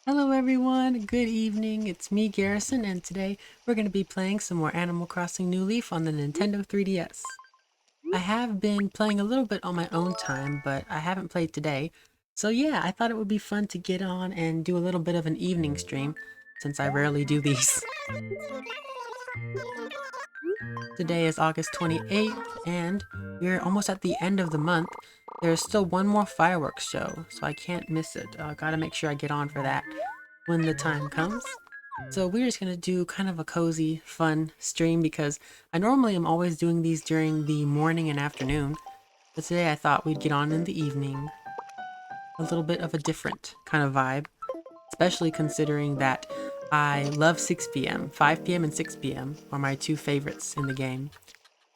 Hello everyone, good evening, it's me Garrison, and today we're going to be playing some more Animal Crossing New Leaf on the Nintendo 3DS. I have been playing a little bit on my own time, but I haven't played today. So yeah, I thought it would be fun to get on and do a little bit of an evening stream, since I rarely do these. Today is August 28th, and we're almost at the end of the month. There's still one more fireworks show, so I can't miss it. Gotta make sure I get on for that when the time comes. So we're just gonna do kind of a cozy, fun stream because I normally am always doing these during the morning and afternoon, but today I thought we'd get on in the evening. A little bit of a different kind of vibe, especially considering that I love 6 p.m. 5 p.m. and 6 p.m. are my two favorites in the game.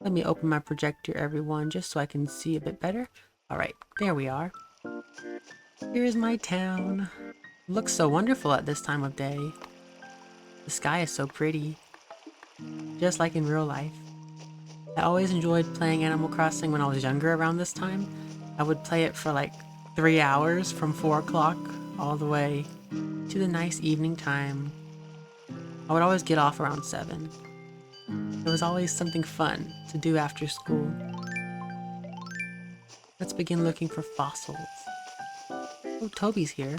Let me open my projector, everyone, just so I can see a bit better. Alright, there we are. Here is my town. It looks so wonderful at this time of day. The sky is so pretty, just like in real life. I always enjoyed playing Animal Crossing when I was younger around this time. I would play it for like 3 hours from 4 o'clock all the way to the nice evening time. I would always get off around 7. It was always something fun to do after school. Let's begin looking for fossils. Oh, Toby's here.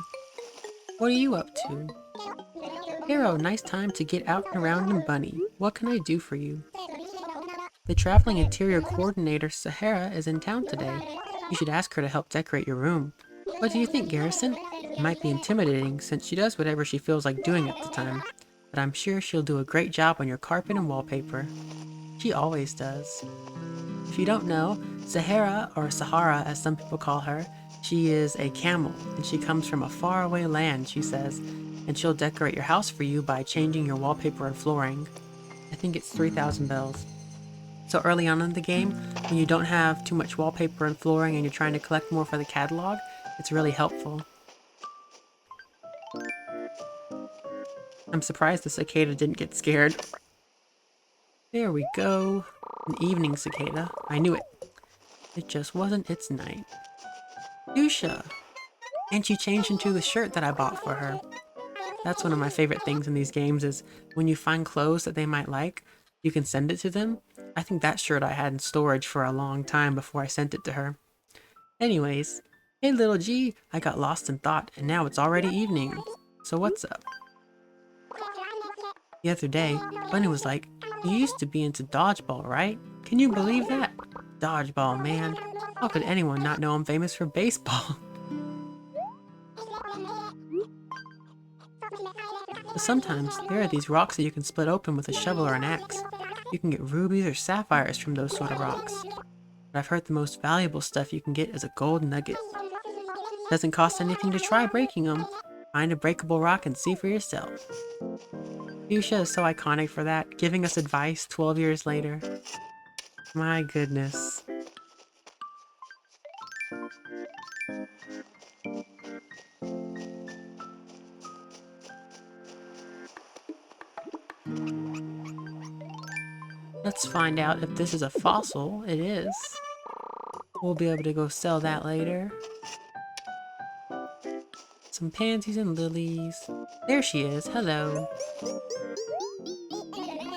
What are you up to? Hero, nice time to get out and around in Bunny. What can I do for you? The traveling interior coordinator, Sahara, is in town today. You should ask her to help decorate your room. What do you think, Garrison? It might be intimidating since she does whatever she feels like doing at the time, but I'm sure she'll do a great job on your carpet and wallpaper. She always does. If you don't know, Sahara, or Sahara as some people call her, she is a camel, and she comes from a faraway land, she says, and she'll decorate your house for you by changing your wallpaper and flooring. I think it's 3,000 bells. So early on in the game, when you don't have too much wallpaper and flooring and you're trying to collect more for the catalog, it's really helpful. I'm surprised the cicada didn't get scared. There we go. An evening cicada. I knew it. It just wasn't its night. Dusha! And she changed into the shirt that I bought for her. That's one of my favorite things in these games is when you find clothes that they might like, you can send it to them. I think that shirt I had in storage for a long time before I sent it to her. Anyways, hey little G, I got lost in thought and now it's already evening. So what's up? The other day, Bunny was like, you used to be into dodgeball, right? Can you believe that? Dodgeball, man. How could anyone not know I'm famous for baseball? But sometimes there are these rocks that you can split open with a shovel or an axe. You can get rubies or sapphires from those sort of rocks. But I've heard the most valuable stuff you can get is a gold nugget. Doesn't cost anything to try breaking them. Find a breakable rock and see for yourself. Fuchsia is so iconic for that, giving us advice 12 years later. My goodness. Let's find out if this is a fossil. It is. We'll be able to go sell that later. Some pansies and lilies. There she is. Hello.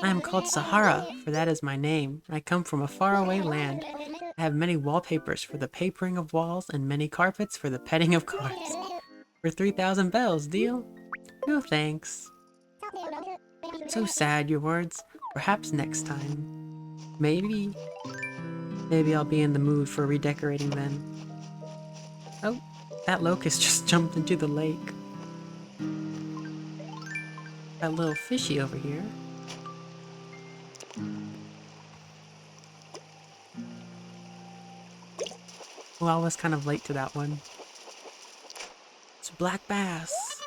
I am called Sahara, for that is my name. I come from a faraway land. I have many wallpapers for the papering of walls and many carpets for the petting of cards. For 3,000 bells, deal? No thanks. So sad, your words. Perhaps next time. Maybe. Maybe I'll be in the mood for redecorating then. Oh, that locust just jumped into the lake. That little fishy over here. Well, I was kind of late to that one. It's a black bass.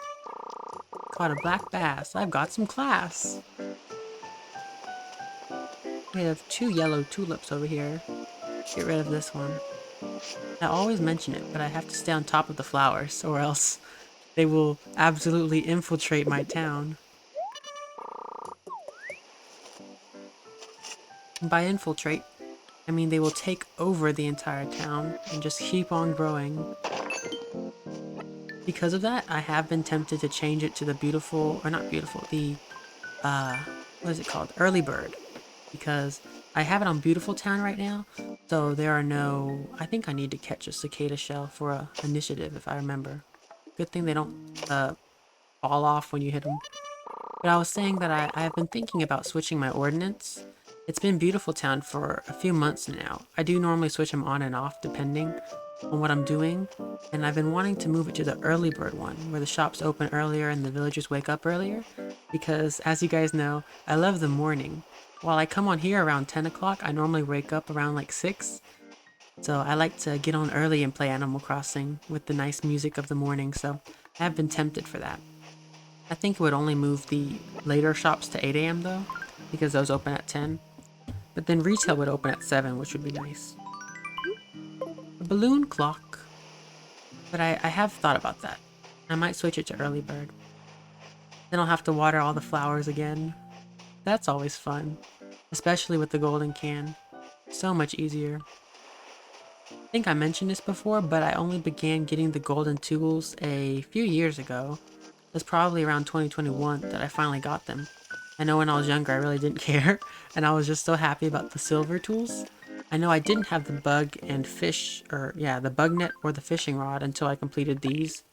Caught a black bass. I've got some class. We have 2 yellow tulips over here. Get rid of this one. I always mention it, but I have to stay on top of the flowers, or else they will absolutely infiltrate my town. And by infiltrate, I mean they will take over the entire town and just keep on growing. Because of that, I have been tempted to change it to the beautiful, or not beautiful, the, uh, what is it called? Early Bird. Because I have it on Beautiful Town right now, so there are no, I think I need to catch a cicada shell for a initiative if I remember. Good thing they don't, fall off when you hit them. But I was saying that I have been thinking about switching my ordnance. It's been Beautiful Town for a few months now. I do normally switch them on and off depending on what I'm doing, and I've been wanting to move it to the early bird one, where the shops open earlier and the villagers wake up earlier, because as you guys know, I love the morning. While I come on here around 10 o'clock, I normally wake up around like 6, so I like to get on early and play Animal Crossing with the nice music of the morning, so I have been tempted for that. I think it would only move the later shops to 8 a.m. though, because those open at 10. But then retail would open at 7, which would be nice. A balloon clock. But I have thought about that. I might switch it to early bird. Then I'll have to water all the flowers again. That's always fun. Especially with the golden can. So much easier. I think I mentioned this before, but I only began getting the golden tools a few years ago. It was probably around 2021 that I finally got them. I know when I was younger I really didn't care, and I was just so happy about the silver tools. I know I didn't have the bug and fish, or yeah, the bug net or the fishing rod until I completed these.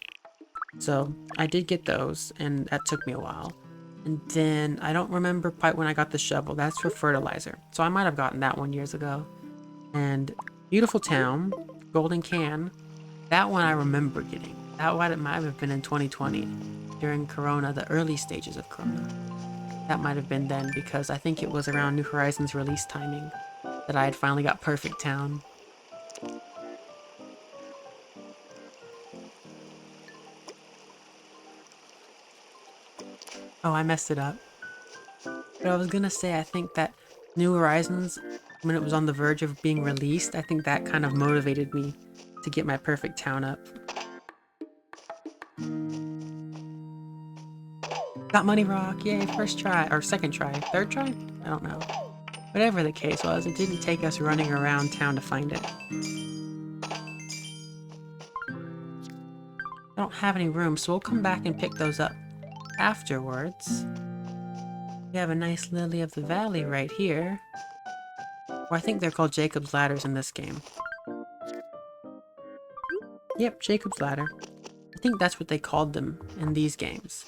So I did get those, and that took me a while. And then I don't remember quite when I got the shovel. That's for fertilizer. So I might have gotten that one years ago. And Beautiful Town, Golden Can, that one I remember getting. That one it might have been in 2020 during Corona, the early stages of Corona. That might have been then because I think it was around New Horizons release timing that I had finally got Perfect Town. Oh, I messed it up. But I was gonna say, I think that New Horizons, when it was on the verge of being released, I think that kind of motivated me to get my Perfect Town up. Got Money Rock, yay, first try, or second try, third try? I don't know. Whatever the case was, it didn't take us running around town to find it. I don't have any room, so we'll come back and pick those up afterwards. We have a nice lily of the valley right here. Or I think they're called Jacob's Ladders in this game. Yep, Jacob's Ladder. I think that's what they called them in these games.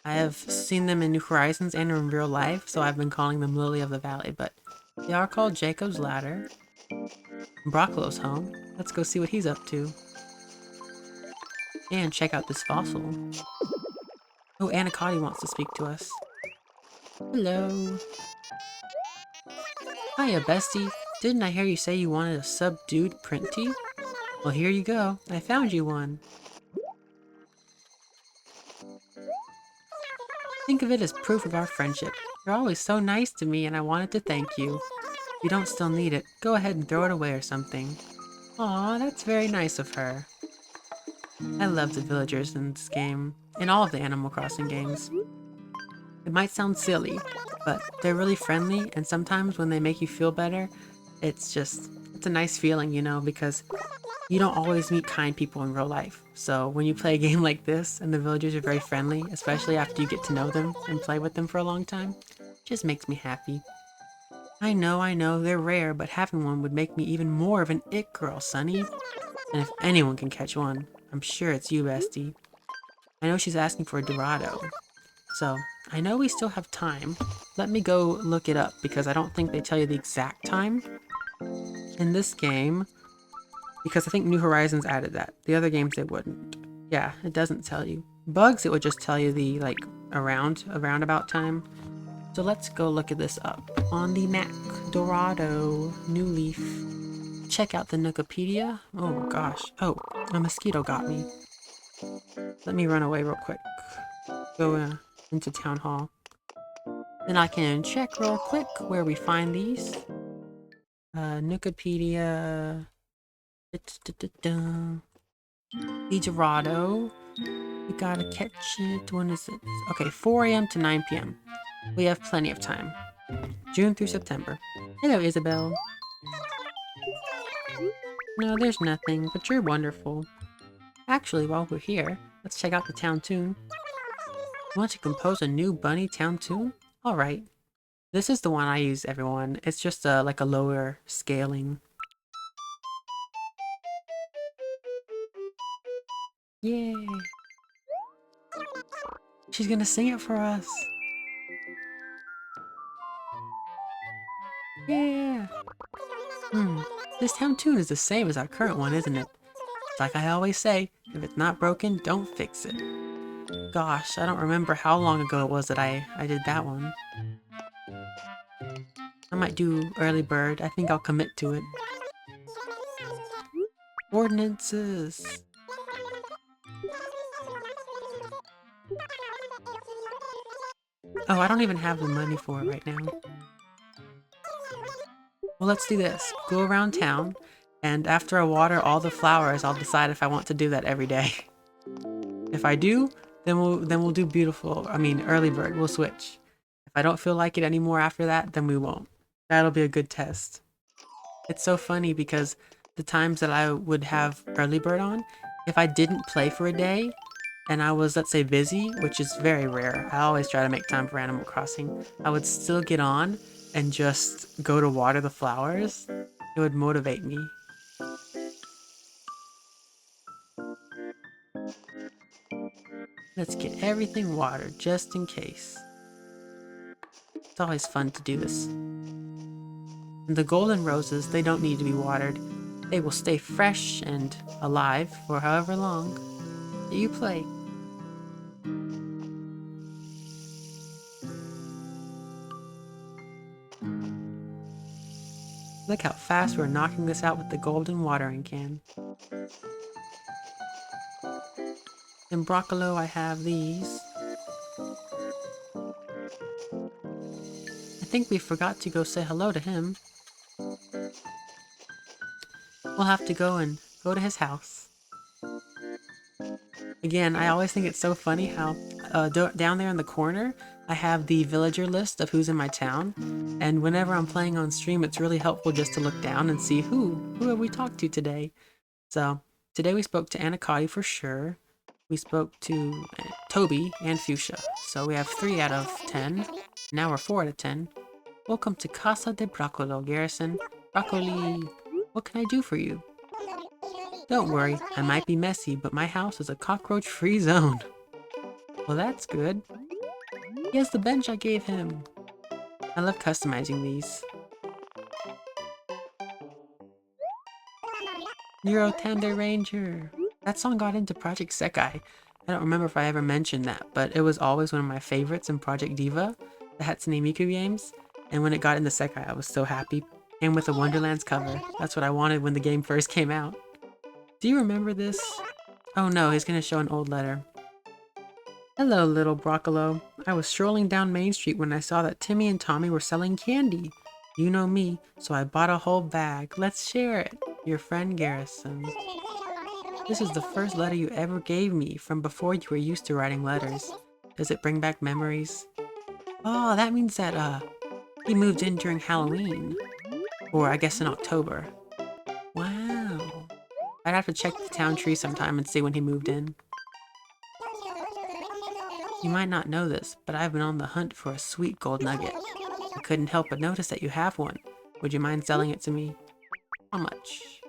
I have seen them in New Horizons and in real life, so I've been calling them Lily of the Valley, but they are called Jacob's Ladder. Brocklo's home. Let's go see what he's up to. And check out this fossil. Oh, Anacotti wants to speak to us. Hello. Hiya, bestie. Didn't I hear you say you wanted a subdued Printy? Well, here you go. I found you one. Think of it as proof of our friendship. You're always so nice to me and I wanted to thank you. If you don't still need it, go ahead and throw it away or something. Aw, that's very nice of her. I love the villagers in this game, in all of the Animal Crossing games. It might sound silly, but they're really friendly, and sometimes when they make you feel better, it's a nice feeling, you know, because you don't always meet kind people in real life. So when you play a game like this and the villagers are very friendly, especially after you get to know them and play with them for a long time, it just makes me happy. I know, they're rare, but having one would make me even more of an it girl, Sunny. And if anyone can catch one, I'm sure it's you, bestie. I know she's asking for a Dorado. So, I know we still have time. Let me go look it up, because I don't think they tell you the exact time in this game. Because I think New Horizons added that. The other games, they wouldn't. Yeah, it doesn't tell you. Bugs, it would just tell you the, like, around about time. So let's go look at this up. On the Mac, Dorado, New Leaf. Check out the Nookopedia. Oh gosh. Oh, a mosquito got me. Let me run away real quick. Go into Town Hall. Then I can check real quick where we find these. Nookopedia. The Dorado. We gotta catch it. When is it? Okay, 4 a.m. to 9 p.m. We have plenty of time. June through September. Hello, Isabel. No, there's nothing, but you're wonderful. Actually, while we're here, Let's check out the town tune. You want to compose a new bunny town tune? Alright. This is the one I use, everyone. It's just like a lower scaling. Yay! She's gonna sing it for us! Yeah! This town tune is the same as our current one, isn't it? It's like I always say, if it's not broken, don't fix it. Gosh, I don't remember how long ago it was that I did that one. I might do early bird. I think I'll commit to it. Ordinances! Oh, I don't even have the money for it right now. Well, let's do this. Go around town, and after I water all the flowers, I'll decide if I want to do that every day. If I do, then we'll do early bird. We'll switch. If I don't feel like it anymore after that, then we won't. That'll be a good test. It's so funny because the times that I would have early bird on, if I didn't play for a day and I was, let's say, busy, which is very rare, I always try to make time for Animal Crossing, I would still get on and just go to water the flowers. It would motivate me. Let's get everything watered just in case. It's always fun to do this. And the golden roses, they don't need to be watered. They will stay fresh and alive for however long that you play. Look how fast we're knocking this out with the golden watering can. In Broccolo, I have these. I think we forgot to go say hello to him. We'll have to go to his house. Again, I always think it's so funny how down there in the corner, I have the villager list of who's in my town. And whenever I'm playing on stream, it's really helpful just to look down and see who have we talked to today. So today we spoke to Anacotti for sure. We spoke to Toby and Fuchsia. So we have 3 out of 10. Now we're 4 out of 10. Welcome to Casa de Broccolo, Garrison. Broccoli, what can I do for you? Don't worry, I might be messy, but my house is a cockroach-free zone. Well, that's good. He has the bench I gave him. I love customizing these. Neuro Tender Ranger. That song got into Project Sekai. I don't remember if I ever mentioned that, but it was always one of my favorites in Project Diva, the Hatsune Miku games. And when it got into Sekai, I was so happy. And with the Wonderlands cover. That's what I wanted when the game first came out. Do you remember this? Oh no, he's gonna show an old letter. Hello, little Broccolo. I was strolling down Main Street when I saw that Timmy and Tommy were selling candy. You know me, so I bought a whole bag. Let's share it. Your friend Garrison. This is the first letter you ever gave me from before you were used to writing letters. Does it bring back memories? Oh, that means that, he moved in during Halloween. Or I guess in October. Wow. I'd have to check the town tree sometime and see when he moved in. You might not know this, but I've been on the hunt for a sweet gold nugget. I couldn't help but notice that you have one. Would you mind selling it to me? How much?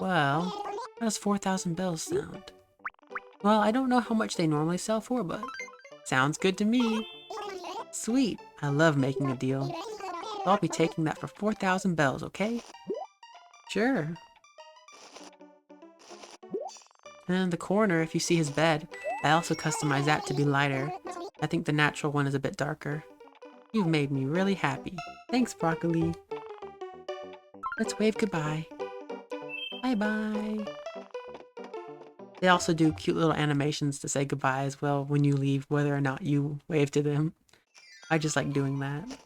Well, how does 4,000 bells sound? Well, I don't know how much they normally sell for, but sounds good to me. Sweet. I love making a deal. I'll be taking that for 4,000 bells, okay? Sure. And in the corner, if you see his bed, I also customized that to be lighter. I think the natural one is a bit darker. You've made me really happy. Thanks, Broccoli. Let's wave goodbye. Bye-bye. They also do cute little animations to say goodbye as well when you leave, whether or not you wave to them. I just like doing that.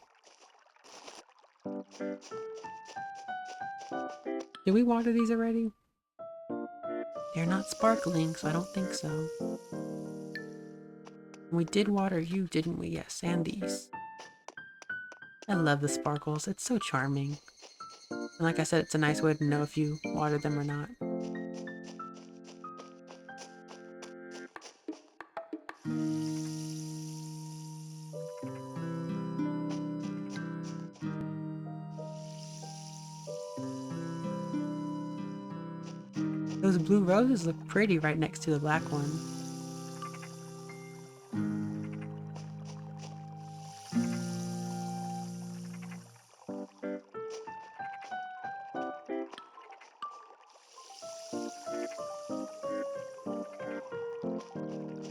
Did we water these already? They're not sparkling, so I don't think so. We did water you, didn't we? Yes, and these. I love the sparkles. It's so charming. And like I said, it's a nice way to know if you watered them or not. Those blue roses look pretty right next to the black one.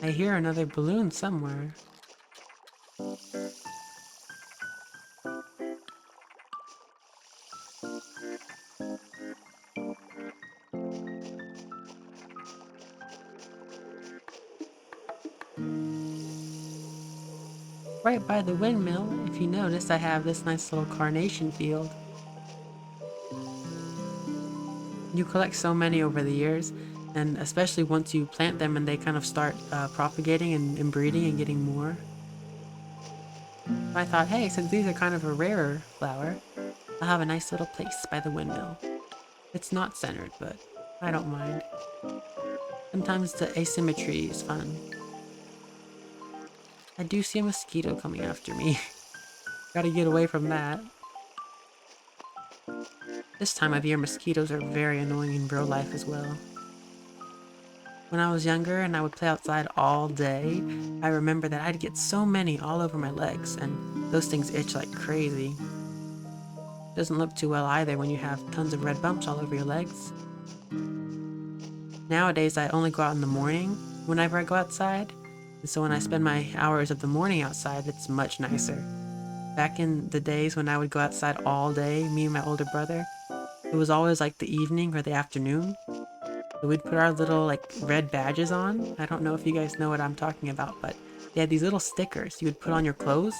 I hear another balloon somewhere. Right by the windmill, if you notice, I have this nice little carnation field. You collect so many over the years, and especially once you plant them and they kind of start propagating and breeding and getting more. I thought, hey, since these are kind of a rarer flower, I'll have a nice little place by the windmill. It's not centered, but I don't mind. Sometimes the asymmetry is fun. I do see a mosquito coming after me. Gotta get away from that. This time of year, mosquitoes are very annoying in real life as well. When I was younger and I would play outside all day, I remember that I'd get so many all over my legs, and those things itch like crazy. Doesn't look too well either when you have tons of red bumps all over your legs. Nowadays, I only go out in the morning whenever I go outside, and so when I spend my hours of the morning outside, it's much nicer. Back in the days when I would go outside all day, me and my older brother, it was always like the evening or the afternoon. So we'd put our little like red badges on. I don't know if you guys know what I'm talking about, but they had these little stickers you would put on your clothes,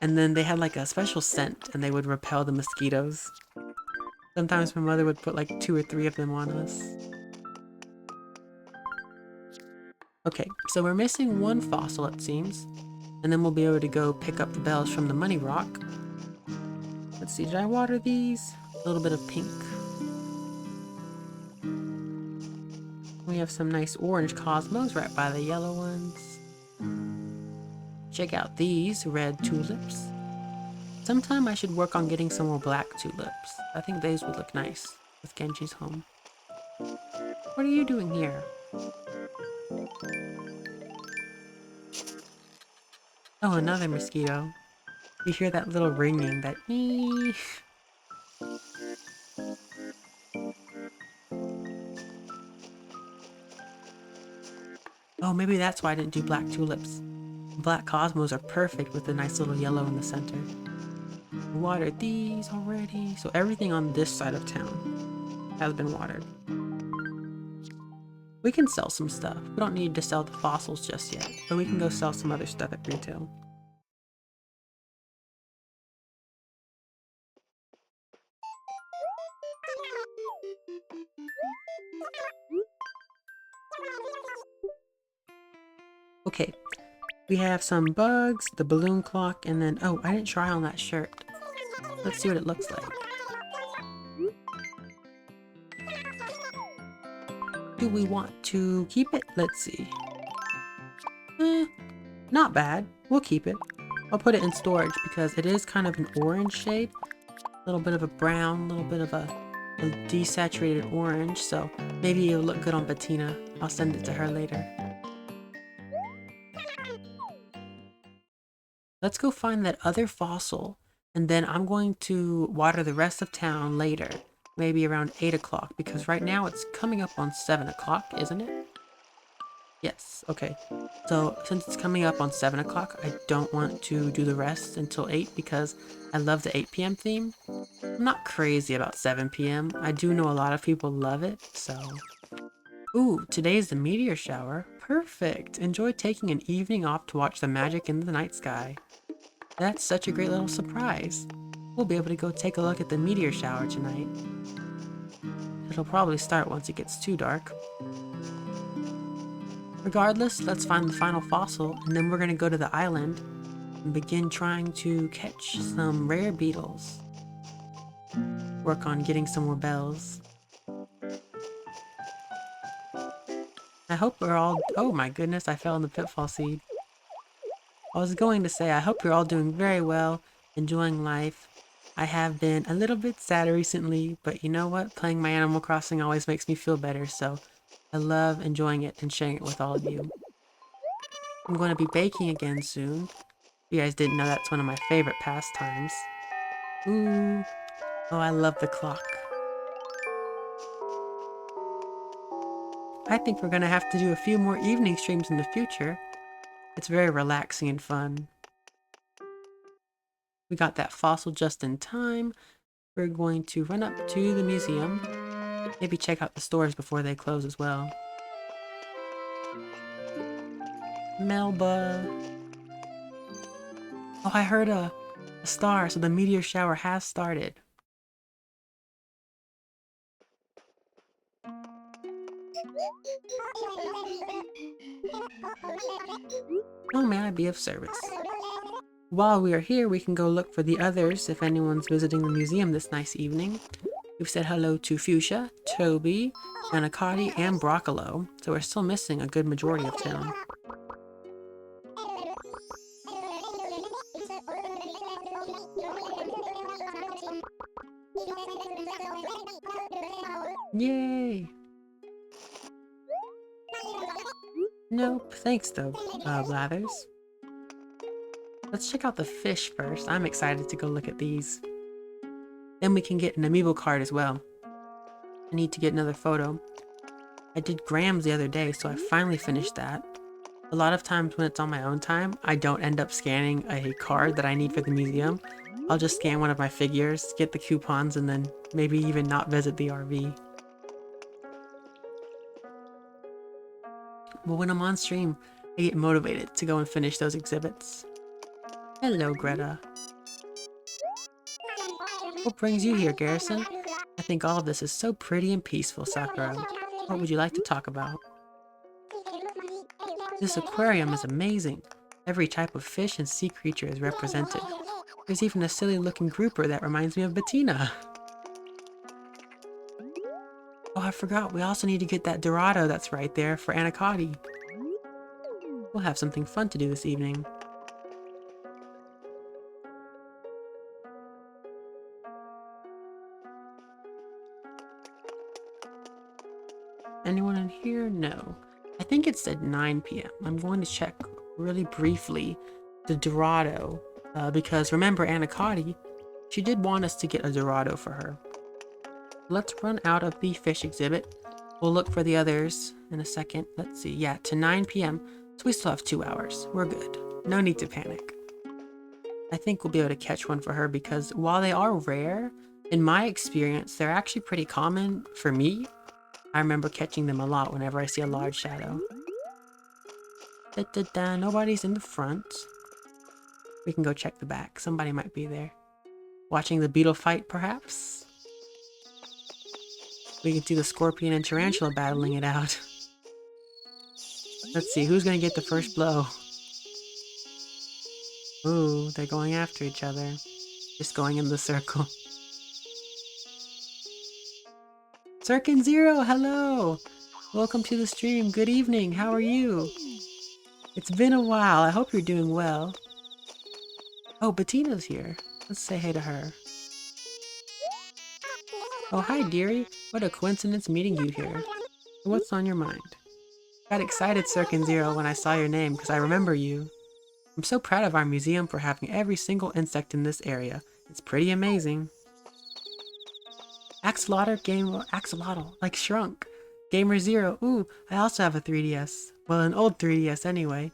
and then they had like a special scent and they would repel the mosquitoes. Sometimes my mother would put like 2 or 3 of them on us. Okay, so we're missing one fossil it seems, and then we'll be able to go pick up the bells from the money rock. Let's see, did I water these? A little bit of pink. We have some nice orange cosmos right by the yellow ones. Check out these red tulips. Sometime I should work on getting some more black tulips. I think those would look nice with Genji's home. What are you doing here? Oh, another mosquito. You hear that little ringing, that ee. Oh, maybe that's why I didn't do black tulips. Black cosmos are perfect with the nice little yellow in the center. Watered these already. So everything on this side of town has been watered. We can sell some stuff. We don't need to sell the fossils just yet, but we can go sell some other stuff at retail. Okay, we have some bugs, the balloon clock, and then, oh, I didn't try on that shirt. Let's see what it looks like. Do we want to keep it? Let's see. Not bad. We'll keep it. I'll put it in storage because it is kind of an orange shade. A little bit of a brown, a little bit of a desaturated orange, so maybe it'll look good on Bettina. I'll send it to her later. Let's go find that other fossil, and then I'm going to water the rest of town later, maybe around 8 o'clock, because right now it's coming up on 7 o'clock, isn't it? Yes, okay. So since it's coming up on 7 o'clock, I don't want to do the rest until 8 because I love the 8 p.m. theme. I'm not crazy about 7 p.m. I do know a lot of people love it, so... Ooh, today's the meteor shower. Perfect! Enjoy taking an evening off to watch the magic in the night sky. That's such a great little surprise. We'll be able to go take a look at the meteor shower tonight. It'll probably start once it gets too dark. Regardless, let's find the final fossil, and then we're gonna go to the island and begin trying to catch some rare beetles. Work on getting some more bells. I hope we're all— oh my goodness, I fell in the pitfall seed. I was going to say, I hope you're all doing very well, enjoying life, I have been a little bit sad recently, but you know what? Playing my Animal Crossing always makes me feel better, so I love enjoying it and sharing it with all of you. I'm going to be baking again soon. If you guys didn't know, that's one of my favorite pastimes. Ooh. Oh, I love the clock. I think we're going to have to do a few more evening streams in the future. It's very relaxing and fun. We got that fossil just in time. We're going to run up to the museum. Maybe check out the stores before they close as well. Melba. Oh, I heard a star, so the meteor shower has started. How may I be of service? While we are here, we can go look for the others if anyone's visiting the museum this nice evening. We've said hello to Fuchsia, Toby, Anacotti, and Broccolo, so we're still missing a good majority of town. Yay! Nope, thanks though, Blathers. Let's check out the fish first. I'm excited to go look at these. Then we can get an amiibo card as well. I need to get another photo. I did Grams the other day, so I finally finished that. A lot of times when it's on my own time, I don't end up scanning a card that I need for the museum. I'll just scan one of my figures, get the coupons, and then maybe even not visit the RV. But when I'm on stream, I get motivated to go and finish those exhibits. Hello, Greta. What brings you here, Garrison? I think all of this is so pretty and peaceful, Sakura. What would you like to talk about? This aquarium is amazing. Every type of fish and sea creature is represented. There's even a silly-looking grouper that reminds me of Bettina. Oh, I forgot. We also need to get that Dorado that's right there for Anacotti. We'll have something fun to do this evening. Anyone in here? No. I think it said 9 p.m. I'm going to check really briefly the Dorado, because remember Anacotti, she did want us to get a Dorado for her. Let's run out of the fish exhibit. We'll look for the others in a second. Let's see. Yeah, to 9 p.m. So we still have 2 hours. We're good. No need to panic. I think we'll be able to catch one for her because while they are rare, in my experience, they're actually pretty common for me. I remember catching them a lot whenever I see a large shadow. Nobody's in the front. We can go check the back. Somebody might be there. Watching the beetle fight, perhaps? We can see the scorpion and tarantula battling it out. Let's see, who's gonna get the first blow? Ooh, they're going after each other. Just going in the circle. Cirkin Zero, hello! Welcome to the stream. Good evening. How are you? It's been a while. I hope you're doing well. Oh, Bettina's here. Let's say hey to her. Oh, hi, dearie. What a coincidence meeting you here. What's on your mind? Got excited, Cirkin Zero, when I saw your name because I remember you. I'm so proud of our museum for having every single insect in this area. It's pretty amazing. Axolotl, like Shrunk. Gamer Zero, ooh, I also have a 3DS. Well, an old 3DS anyway.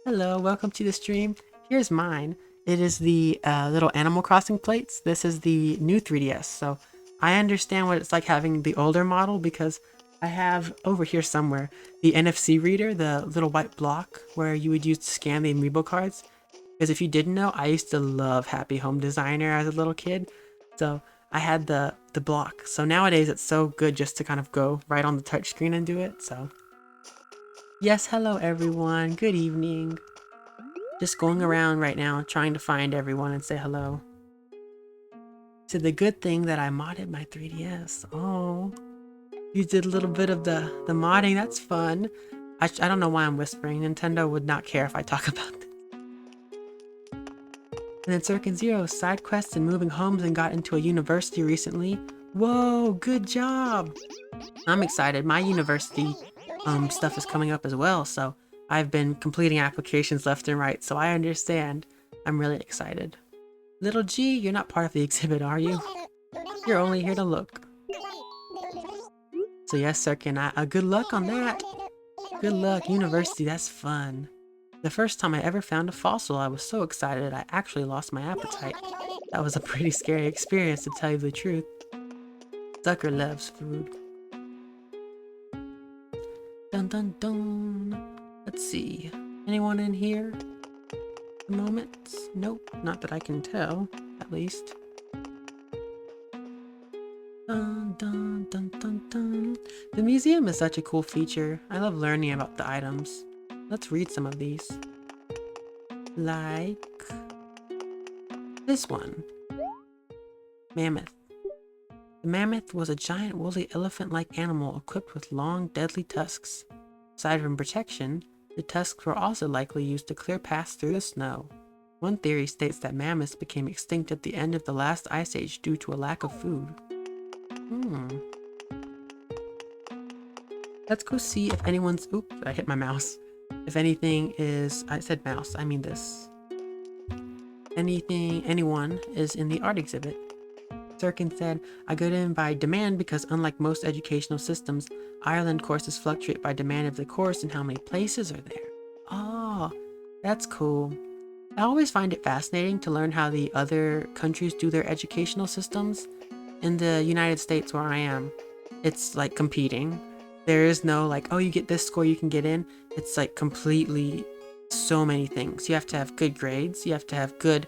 Hello, welcome to the stream. Here's mine. It is the little Animal Crossing plates. This is the new 3DS, so I understand what it's like having the older model because I have over here somewhere the NFC reader, the little white block where you would use to scan the amiibo cards. Because if you didn't know, I used to love Happy Home Designer as a little kid. So I had the block. So nowadays it's so good just to kind of go right on the touchscreen and do it. So yes, hello everyone. Good evening. Just going around right now trying to find everyone and say hello. So the good thing that I modded my 3DS. Oh, you did a little bit of the modding. That's fun. I don't know why I'm whispering. Nintendo would not care if I talk about this. And then Circuit Zero, side quests and moving homes and got into a university recently. Whoa, good job! I'm excited. My university stuff is coming up as well, so I've been completing applications left and right, so I understand. I'm really excited. Little G, you're not part of the exhibit, are you? You're only here to look. So yes, Circuit, good luck on that. Good luck, university, that's fun. The first time I ever found a fossil, I was so excited I actually lost my appetite. That was a pretty scary experience, to tell you the truth. Sucker loves food. Dun dun dun. Let's see. Anyone in here? At the moment? Nope, not that I can tell, at least. Dun dun dun dun dun. The museum is such a cool feature. I love learning about the items. Let's read some of these. Like this one. Mammoth. The mammoth was a giant woolly elephant-like animal equipped with long, deadly tusks. Aside from protection, the tusks were also likely used to clear paths through the snow. One theory states that mammoths became extinct at the end of the last ice age due to a lack of food. Let's go see if anyone's... Oops, I hit my mouse. If anything is... I said mouse, I mean this. Anyone is in the art exhibit. Sirkin said, I got in by demand because unlike most educational systems, Ireland courses fluctuate by demand of the course and how many places are there. Oh, that's cool. I always find it fascinating to learn how the other countries do their educational systems. In the United States where I am, it's like competing. There is no like, oh, you get this score, you can get in. It's like completely so many things. You have to have good grades. You have to have good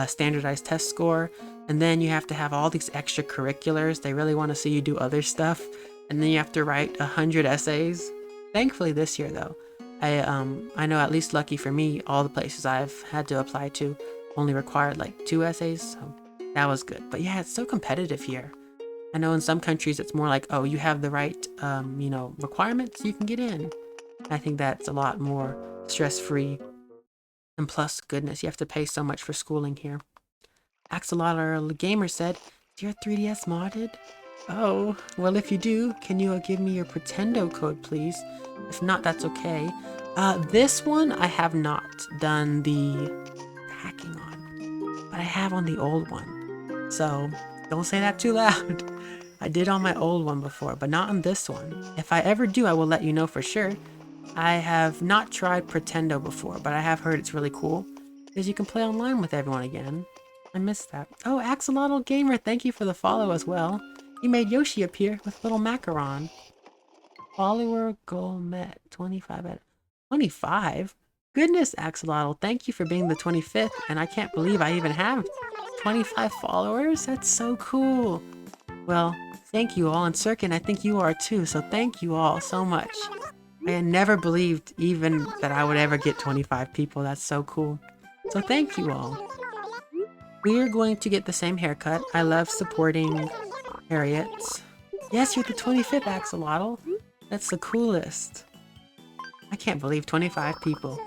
standardized test score. And then you have to have all these extracurriculars. They really want to see you do other stuff. And then you have to write 100 essays. Thankfully this year though, I know, at least lucky for me, all the places I've had to apply to only required like 2 essays. So that was good. But yeah, it's so competitive here. I know in some countries it's more like, oh, you have the right, requirements, you can get in. I think that's a lot more stress-free. And plus, goodness, you have to pay so much for schooling here. Axolotl Gamer said, is your 3DS modded? Oh, well if you do, can you give me your Pretendo code, please? If not, that's okay. This one I have not done the hacking on, but I have on the old one. So, don't say that too loud. I did on my old one before, but not on this one. If I ever do, I will let you know for sure. I have not tried Pretendo before, but I have heard it's really cool, because you can play online with everyone again. I missed that. Oh, Axolotl Gamer, thank you for the follow as well. You made Yoshi appear with little macaron. Follower goal met. 25 at 25? Goodness, Axolotl, thank you for being the 25th, and I can't believe I even have 25 followers? That's so cool. Well, thank you all, and Sirkin, I think you are too, so thank you all so much. I had never believed even that I would ever get 25 people. That's so cool. So thank you all. We are going to get the same haircut. I love supporting Harriet's. Yes, you're the 25th, Axolotl. That's the coolest. I can't believe 25 people.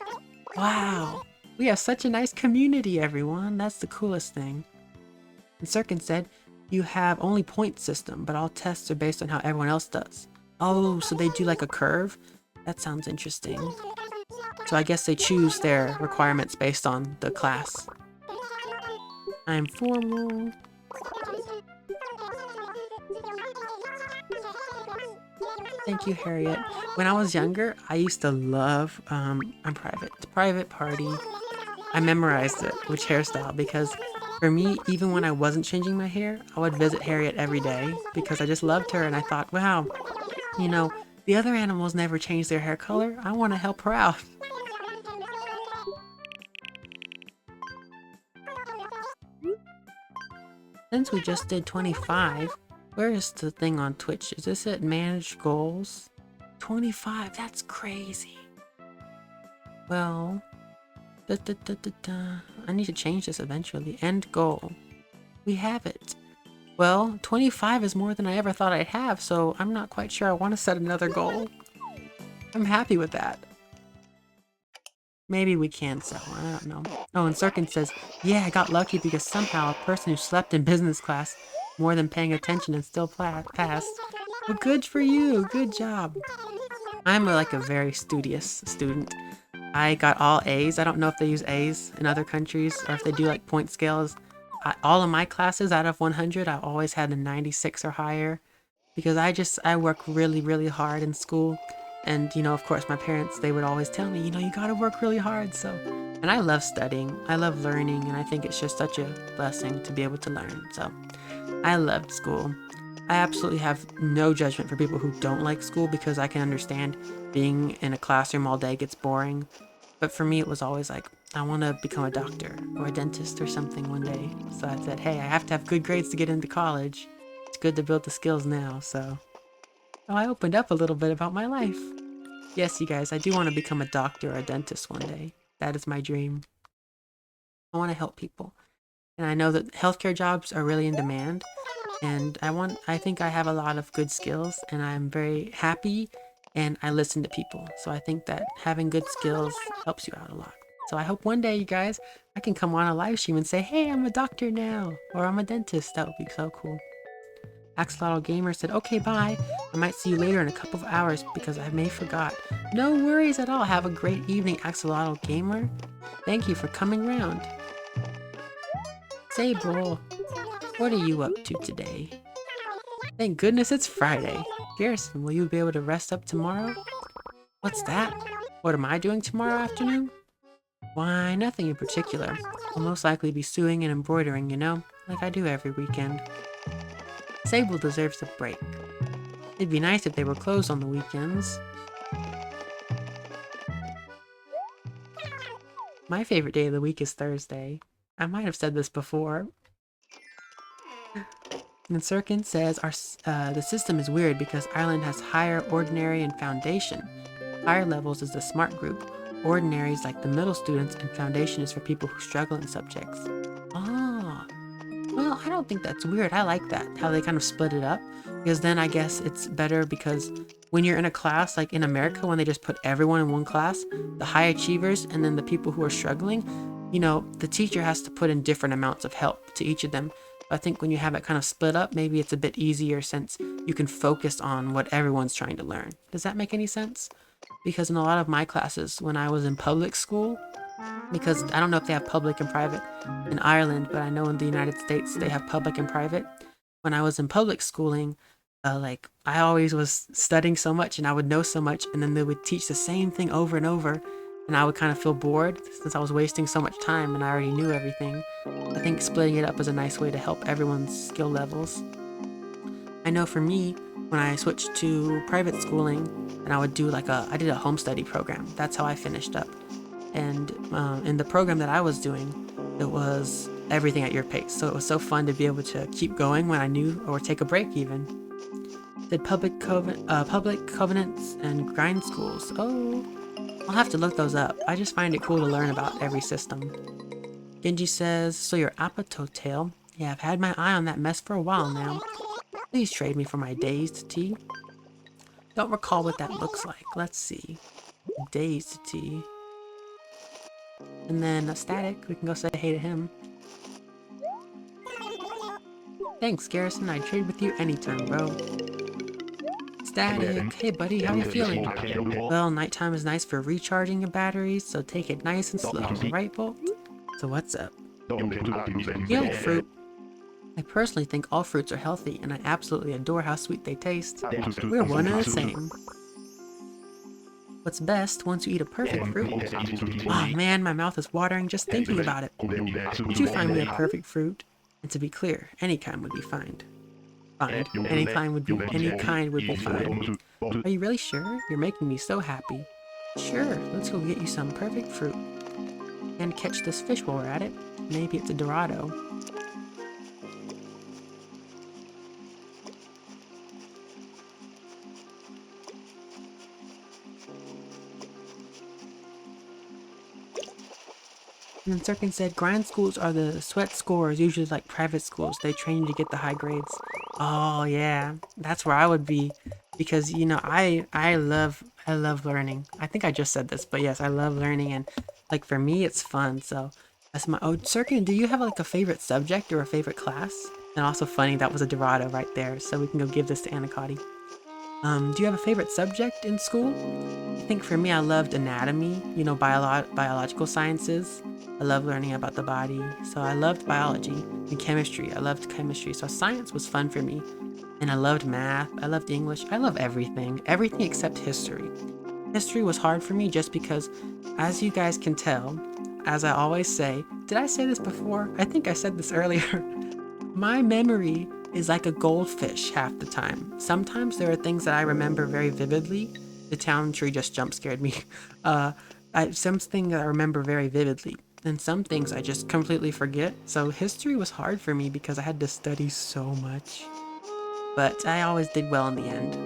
Wow. We have such a nice community, everyone. That's the coolest thing. And Sirkin said, you have only point system, but all tests are based on how everyone else does. Oh, so they do like a curve? That sounds interesting. So I guess they choose their requirements based on the class. I'm formal. Thank you, Harriet. When I was younger, I used to love, I'm private party. I memorized it, which hairstyle, because for me, even when I wasn't changing my hair, I would visit Harriet every day because I just loved her and I thought, wow, you know, the other animals never change their hair color. I want to help her out. Since we just did 25, where is the thing on Twitch? Is this it? Manage goals? 25, that's crazy. Well, I need to change this eventually. End goal. We have it. Well, 25 is more than I ever thought I'd have, so I'm not quite sure I want to set another goal. I'm happy with that. Maybe we can sell one, I don't know. Oh, and Sirkin says, yeah, I got lucky because somehow a person who slept in business class more than paying attention and still passed. Well, good for you. Good job. I'm like a very studious student. I got all A's. I don't know if they use A's in other countries or if they do like point scales. All of my classes out of 100, I always had a 96 or higher because I work really, really hard in school. And, you know, of course, my parents, they would always tell me, you know, you gotta work really hard. So, and I love studying. I love learning. And I think it's just such a blessing to be able to learn. So I loved school. I absolutely have no judgment for people who don't like school because I can understand being in a classroom all day gets boring. But for me, it was always like, I want to become a doctor or a dentist or something one day. So I said, hey, I have to have good grades to get into college. It's good to build the skills now, so. Oh, I opened up a little bit about my life. Yes, you guys, I do want to become a doctor or a dentist one day. That is my dream. I want to help people. And I know that healthcare jobs are really in demand. And I think I have a lot of good skills and I'm very happy and I listen to people. So I think that having good skills helps you out a lot. So I hope one day, you guys, I can come on a live stream and say, hey, I'm a doctor now, or I'm a dentist. That would be so cool. Axolotl Gamer said, okay, bye. I might see you later in a couple of hours because I may forgot. No worries at all. Have a great evening, Axolotl Gamer. Thank you for coming round. Sable, what are you up to today? Thank goodness it's Friday. Garrison, will you be able to rest up tomorrow? What's that? What am I doing tomorrow afternoon? Why, nothing in particular. I'll most likely be sewing and embroidering, you know, like I do every weekend. Sable deserves a break. It'd be nice if they were closed on the weekends. My favorite day of the week is Thursday. I might have said this before. And Sirkin says the system is weird because Ireland has higher, ordinary, and foundation. Higher levels is the smart group, ordinary is like the middle students, and foundation is for people who struggle in subjects. Ah, well, I don't think that's weird. I like that, how they kind of split it up, because then I guess it's better because when you're in a class, like in America, when they just put everyone in one class, the high achievers and then the people who are struggling, you know, the teacher has to put in different amounts of help to each of them. I think when you have it kind of split up, maybe it's a bit easier since you can focus on what everyone's trying to learn. Does that make any sense? Because in a lot of my classes, when I was in public school, because I don't know if they have public and private in Ireland, but I know in the United States they have public and private. When I was in public schooling, like I always was studying so much and I would know so much, and then they would teach the same thing over and over, and I would kind of feel bored since I was wasting so much time and I already knew everything. I think splitting it up is a nice way to help everyone's skill levels. I know for me, when I switched to private schooling, and I did a home study program. That's how I finished up. And in the program that I was doing, it was everything at your pace. So it was so fun to be able to keep going when I knew, or take a break even. Did public covenants and grind schools. Oh, I'll have to look those up. I just find it cool to learn about every system. Genji says, so you're Apatotail. Yeah, I've had my eye on that mess for a while now. Please trade me for my dazed tea. Don't recall what that looks like. Let's see. Dazed tea. And then a Static. We can go say hey to him. Thanks, Garrison. I'd trade with you anytime, bro. Static. Hey, buddy. How you feeling? Well, nighttime is nice for recharging your batteries, so take it nice and slow. Right, Bolt? So what's up? You like fruit? I personally think all fruits are healthy, and I absolutely adore how sweet they taste. We're one and the same. What's best once you eat a perfect fruit? Oh man, my mouth is watering just thinking about it. Would you find me a perfect fruit? And to be clear, any kind would be fine. Any kind would be fine. Are you really sure? You're making me so happy. Sure, let's go get you some perfect fruit. And catch this fish while we're at it. Maybe it's a Dorado. And then Sirkin said, grind schools are the sweat scores, usually like private schools. They train you to get the high grades. Oh yeah, that's where I would be. Because, you know, I love learning. I think I just said this, but yes, I love learning, and like for me, it's fun. So that's my, oh, Sirkin, do you have like a favorite subject or a favorite class? And also funny, that was a Dorado right there. So we can go give this to Anacotti. Do you have a favorite subject in school? I think for me, I loved anatomy, you know, biological sciences. I love learning about the body. So I loved biology and chemistry. I loved chemistry. So science was fun for me. And I loved math. I loved English. I love everything. Everything except history. History was hard for me just because, as you guys can tell, as I always say, did I say this before? I think I said this earlier. My memory is like a goldfish half the time. Sometimes there are things that I remember very vividly. The town tree just jump scared me. Something that I remember very vividly, and some things I just completely forget. So history was hard for me because I had to study so much. But I always did well in the end.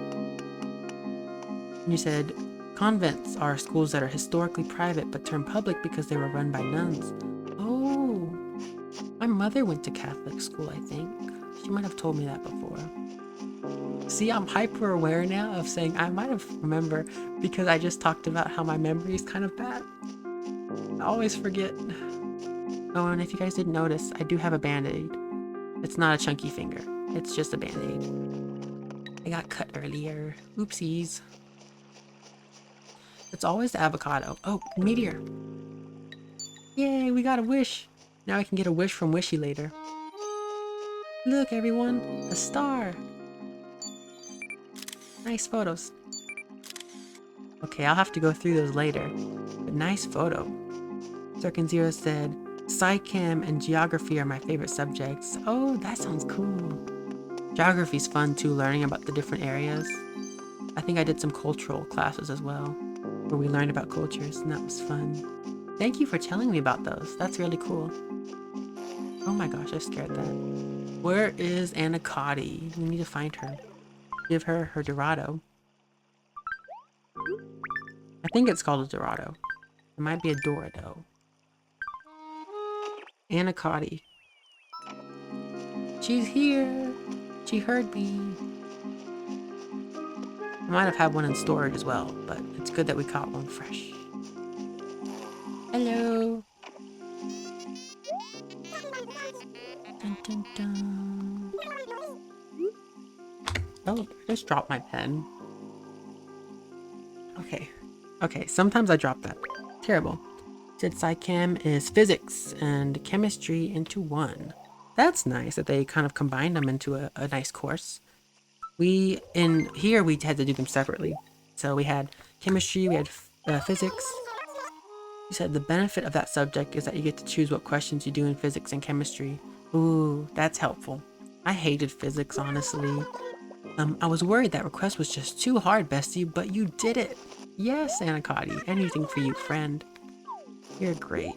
You said, convents are schools that are historically private but turn public because they were run by nuns. Oh, my mother went to Catholic school, I think. She might have told me that before. See, I'm hyper aware now of saying I might have remember because I just talked about how my memory is kind of bad. I always forget. Oh, and if you guys didn't notice, I do have a band-aid. It's not a chunky finger. It's just a band-aid. I got cut earlier. Oopsies. It's always the avocado. Oh, meteor. Yay, we got a wish. Now I can get a wish from Wishy later. Look, everyone, a star. Nice photos. Okay, I'll have to go through those later. But nice photo. Cirkin Zero said, Psychem and geography are my favorite subjects. Oh, that sounds cool. Geography's fun too, learning about the different areas. I think I did some cultural classes as well, where we learned about cultures, and that was fun. Thank you for telling me about those. That's really cool. Oh my gosh, I scared that. Where is Anacotti? We need to find her. Give her her Dorado. I think it's called a Dorado. It might be a Dorado. Anacotti. She's here. She heard me. I might have had one in storage as well, but it's good that we caught one fresh. Hello. Dun, dun, dun. Oh, I just dropped my pen. Okay, sometimes I drop that. Terrible. Said Psychem is physics and chemistry into one. That's nice that they kind of combined them into a nice course. In here we had to do them separately. So we had chemistry, we had physics. You said the benefit of that subject is that you get to choose what questions you do in physics and chemistry. Ooh, that's helpful. I hated physics, honestly. I was worried that request was just too hard, bestie, but you did it. Yes, Anacotti, anything for you, friend. You're great.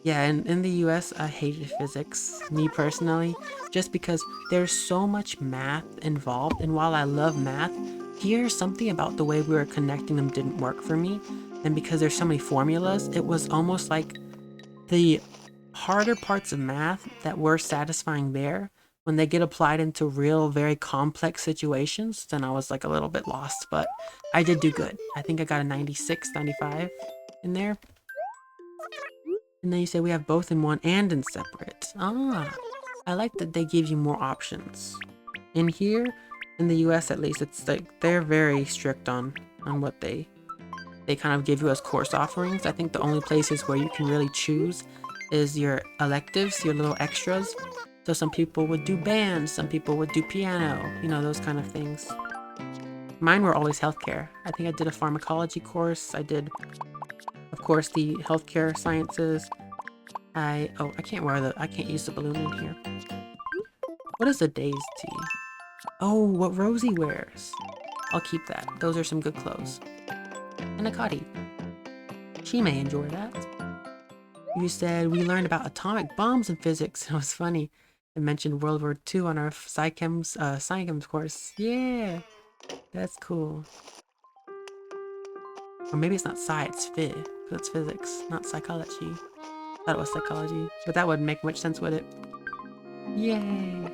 Yeah, and in the US, I hated physics, me personally, just because there's so much math involved, and while I love math, here's something about the way we were connecting them didn't work for me, and because there's so many formulas, it was almost like the harder parts of math that were satisfying there, when they get applied into real, very complex situations, then I was like a little bit lost, but I did do good. I think I got a 96, 95 in there. And then you say we have both in one and in separate. Ah, I like that they give you more options. In here, in the US at least, it's like they're very strict on what they kind of give you as course offerings. I think the only places where you can really choose is your electives, your little extras. So some people would do band, some people would do piano, you know, those kind of things. Mine were always healthcare. I think I did a pharmacology course. I did, of course, the healthcare sciences. I can't use the balloon in here. What is a dazed tea? Oh, what Rosie wears. I'll keep that. Those are some good clothes. And a Cotty. She may enjoy that. You said we learned about atomic bombs in physics. It was funny. I mentioned World War II on our Psychems course. Yeah, that's cool. Or maybe it's not Psy, it's Phy. Because it's physics, not psychology. I thought it was psychology. But that wouldn't make much sense, would it? Yay!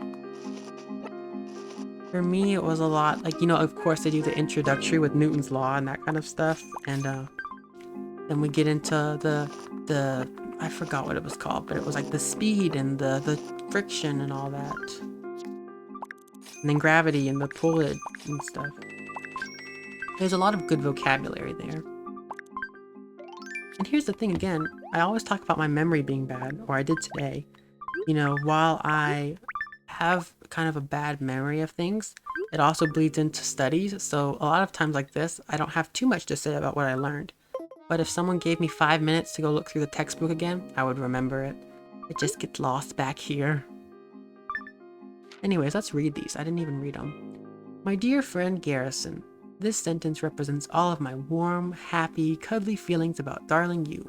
For me, it was a lot, like, you know, of course they do the introductory with Newton's law and that kind of stuff. And Then we get into the I forgot what it was called, but it was like the speed and the friction and all that. And then gravity and the pullage and stuff. There's a lot of good vocabulary there. And here's the thing again, I always talk about my memory being bad, or I did today. You know, while I have kind of a bad memory of things, it also bleeds into studies. So a lot of times like this, I don't have too much to say about what I learned. But if someone gave me 5 minutes to go look through the textbook again, I would remember it. It just gets lost back here. Anyways, let's read these. I didn't even read them. My dear friend Garrison, this sentence represents all of my warm, happy, cuddly feelings about darling you.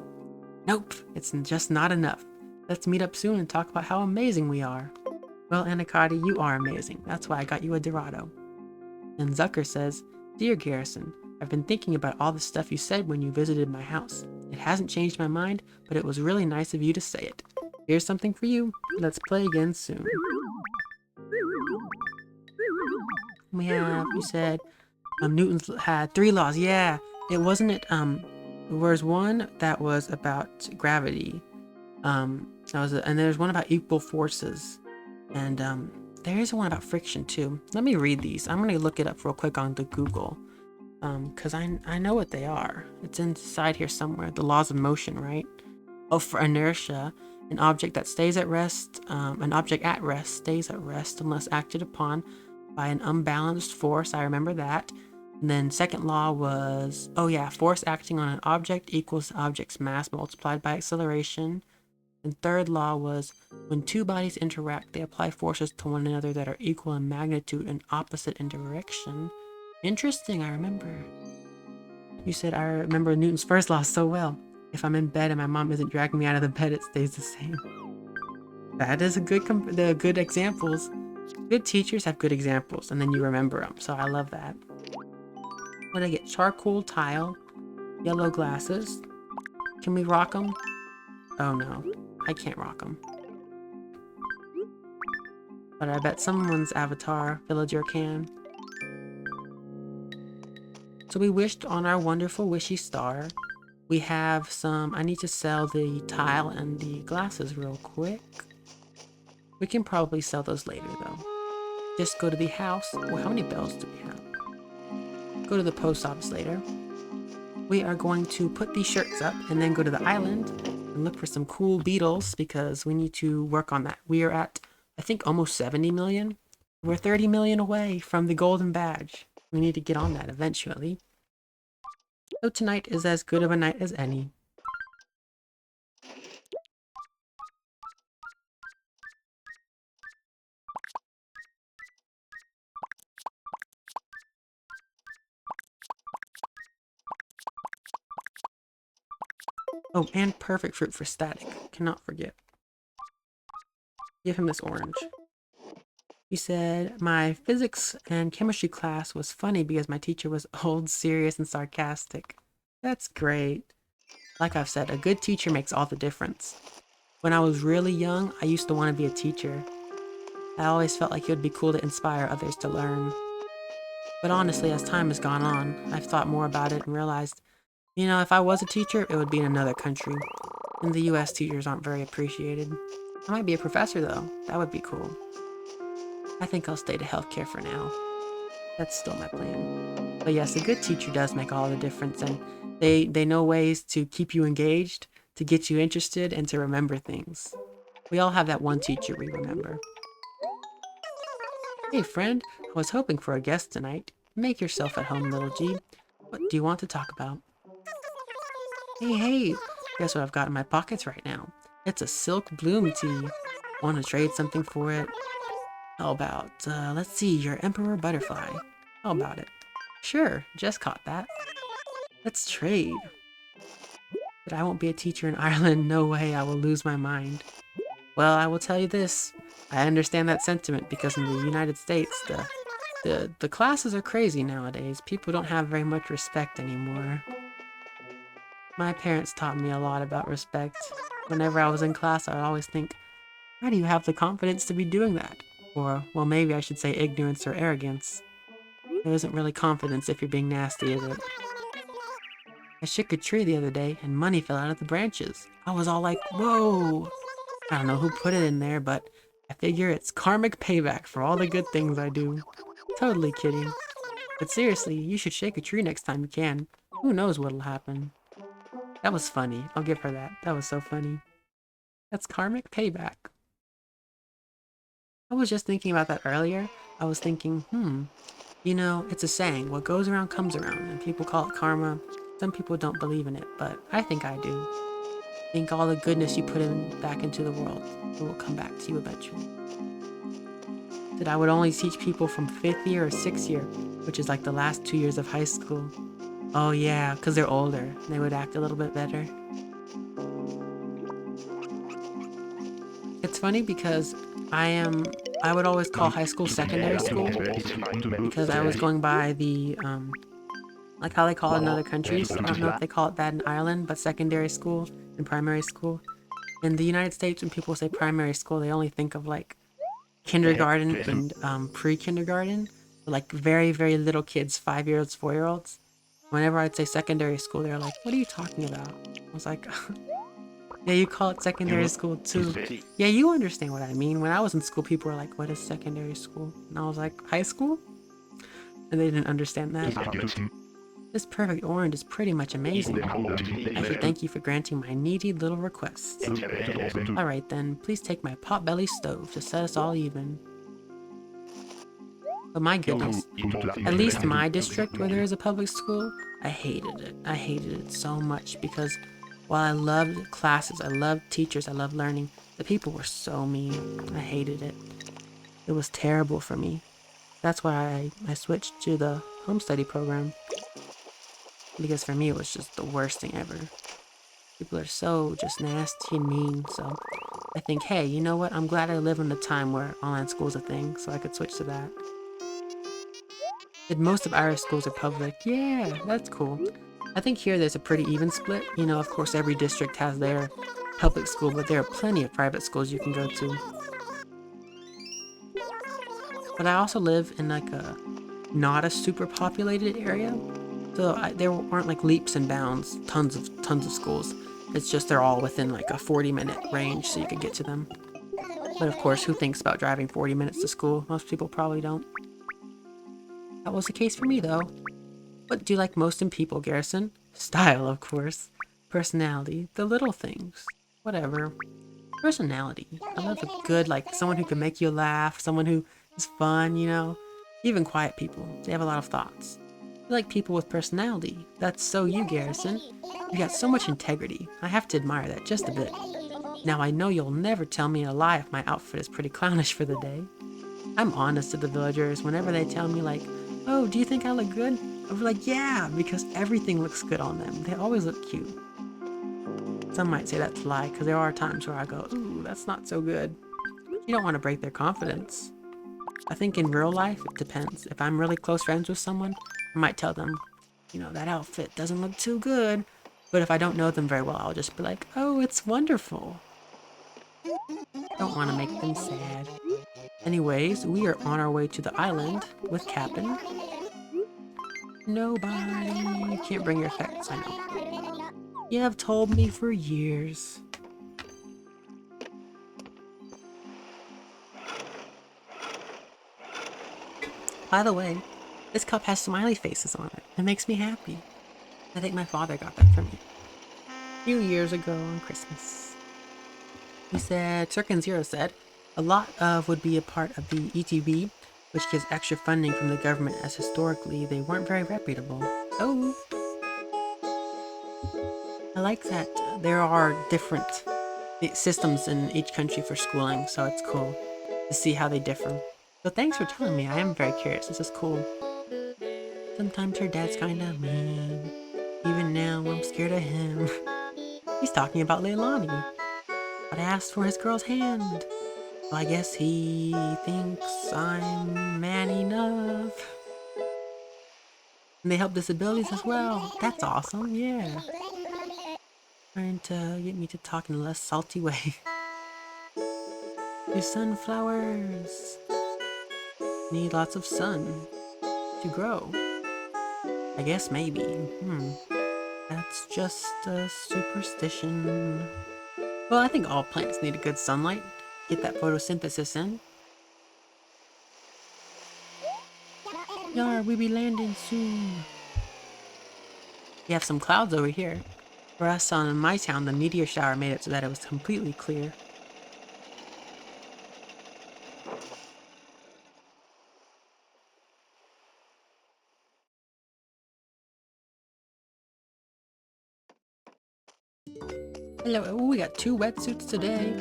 Nope, it's just not enough. Let's meet up soon and talk about how amazing we are. Well, Anacati, you are amazing. That's why I got you a Dorado. And Zucker says, Dear Garrison, I've been thinking about all the stuff you said when you visited my house. It hasn't changed my mind, but it was really nice of you to say it. Here's something for you. Let's play again soon. We have, you said, Newton's had 3 laws. Yeah, it wasn't it, there was one that was about gravity. And there's one about equal forces. And, there is one about friction too. Let me read these. I'm gonna look it up real quick on the Google. Cause I know what they are. It's inside here somewhere. The laws of motion, right? Oh, for inertia, an object at rest stays at rest unless acted upon by an unbalanced force. I remember that. And then second law was, oh yeah, force acting on an object equals the object's mass multiplied by acceleration. And third law was, when two bodies interact, they apply forces to one another that are equal in magnitude and opposite in direction. Interesting, I remember. You said I remember Newton's first law so well. If I'm in bed and my mom isn't dragging me out of the bed, it stays the same. That is a good examples. Good teachers have good examples, and then you remember them, so I love that. What did I get? Charcoal tile, yellow glasses. Can we rock them? Oh no, I can't rock them. But I bet someone's avatar villager can. So we wished on our wonderful wishy star. We have some, I need to sell the tile and the glasses real quick. We can probably sell those later though. Just go to the house. Well, how many bells do we have? Go to the post office later. We are going to put these shirts up and then go to the island and look for some cool beetles because we need to work on that. We are at, I think, almost 70 million. We're 30 million away from the golden badge. We need to get on that eventually. So tonight is as good of a night as any. Oh, and perfect fruit for static. Cannot forget. Give him this orange. He said, my physics and chemistry class was funny because my teacher was old, serious, and sarcastic. That's great. Like I've said, a good teacher makes all the difference. When I was really young, I used to want to be a teacher. I always felt like it would be cool to inspire others to learn. But honestly, as time has gone on, I've thought more about it and realized, you know, if I was a teacher, it would be in another country. In the US, teachers aren't very appreciated. I might be a professor though. That would be cool. I think I'll stay to healthcare for now. That's still my plan. But yes, a good teacher does make all the difference, and they know ways to keep you engaged, to get you interested, and to remember things. We all have that one teacher we remember. Hey friend, I was hoping for a guest tonight. Make yourself at home, little G. What do you want to talk about? Hey, guess what I've got in my pockets right now? It's a silk bloom tea. Want to trade something for it? How about, let's see, your emperor butterfly. How about it? Sure, just caught that. Let's trade. But I won't be a teacher in Ireland. No way, I will lose my mind. Well, I will tell you this. I understand that sentiment because in the United States, the classes are crazy nowadays. People don't have very much respect anymore. My parents taught me a lot about respect. Whenever I was in class, I would always think, how do you have the confidence to be doing that? Or, well, maybe I should say ignorance or arrogance. There isn't really confidence if you're being nasty, is it? I shook a tree the other day and money fell out of the branches. I was all like, whoa! I don't know who put it in there, but I figure it's karmic payback for all the good things I do. Totally kidding. But seriously, you should shake a tree next time you can. Who knows what'll happen. That was funny. I'll give her that. That was so funny. That's karmic payback. I was just thinking about that earlier. I was thinking, you know, it's a saying, what goes around comes around, and people call it karma. Some people don't believe in it, but I think I do. I think all the goodness you put in back into the world, it will come back to you eventually. That I would only teach people from 5th year or 6th year, which is like the last 2 years of high school. Oh yeah, because they're older. They would act a little bit better. It's funny because I would always call high school secondary school because I was going by the, like how they call it in other countries. I don't know if they call it that in Ireland, but secondary school and primary school. In the United States, when people say primary school, they only think of like kindergarten and pre-kindergarten. Like very, very little kids, 5-year-olds, 4-year-olds. Whenever I'd say secondary school, they're like, what are you talking about? I was like, yeah, you call it secondary school too. Yeah, you understand what I mean. When I was in school, people were like, what is secondary school? And I was like, high school? And they didn't understand that. This perfect orange is pretty much amazing. I should thank you for granting my needy little requests. Alright then, please take my potbelly stove to set us all even. But my goodness, at least in my district where there is a public school, I hated it. I hated it so much because while I loved classes, I loved teachers, I loved learning, the people were so mean. I hated it. It was terrible for me. That's why I switched to the home study program. Because for me, it was just the worst thing ever. People are so just nasty and mean, so I think, hey, you know what? I'm glad I live in a time where online school's a thing, so I could switch to that. And most of Irish schools are public. Yeah, that's cool. I think here there's a pretty even split. You know, of course, every district has their public school, but there are plenty of private schools you can go to. But I also live in like a not a super populated area, so there aren't like leaps and bounds, tons of schools. It's just they're all within like a 40-minute range, so you could get to them. But of course, who thinks about driving 40 minutes to school? Most people probably don't. That was the case for me, though. What do you like most in people, Garrison? Style, of course. Personality. The little things. Whatever. Personality. I love a good, like, someone who can make you laugh, someone who is fun, you know? Even quiet people. They have a lot of thoughts. I like people with personality. That's so you, Garrison. You got so much integrity. I have to admire that just a bit. Now I know you'll never tell me a lie if my outfit is pretty clownish for the day. I'm honest to the villagers whenever they tell me like, oh, do you think I look good? I'll be like, yeah, because everything looks good on them. They always look cute. Some might say that's a lie, because there are times where I go, ooh, that's not so good. You don't want to break their confidence. I think in real life, it depends. If I'm really close friends with someone, I might tell them, you know, that outfit doesn't look too good. But if I don't know them very well, I'll just be like, oh, it's wonderful. Don't want to make them sad. Anyways, we are on our way to the island with Captain. Nobody. You can't bring your effects, I know. You have told me for years. By the way, this cup has smiley faces on it. It makes me happy. I think my father got that for me a few years ago on Christmas. He said, Cirkin Zero said, a lot of would be a part of the ETB, which gives extra funding from the government as historically they weren't very reputable. Oh! I like that there are different systems in each country for schooling, so it's cool to see how they differ. So thanks for telling me, I am very curious, this is cool. Sometimes her dad's kinda mean. Even now, I'm scared of him. He's talking about Leilani. But I asked for his girl's hand. So I guess he thinks I'm man enough. And they help disabilities as well. That's awesome, yeah. Trying to get me to talk in a less salty way. Your sunflowers need lots of sun to grow. I guess maybe. That's just a superstition. Well, I think all plants need a good sunlight. Get that photosynthesis in. Yar, we be landing soon. We have some clouds over here. For us in my town, the meteor shower made it so that it was completely clear. Hello, ooh, we got 2 wetsuits today.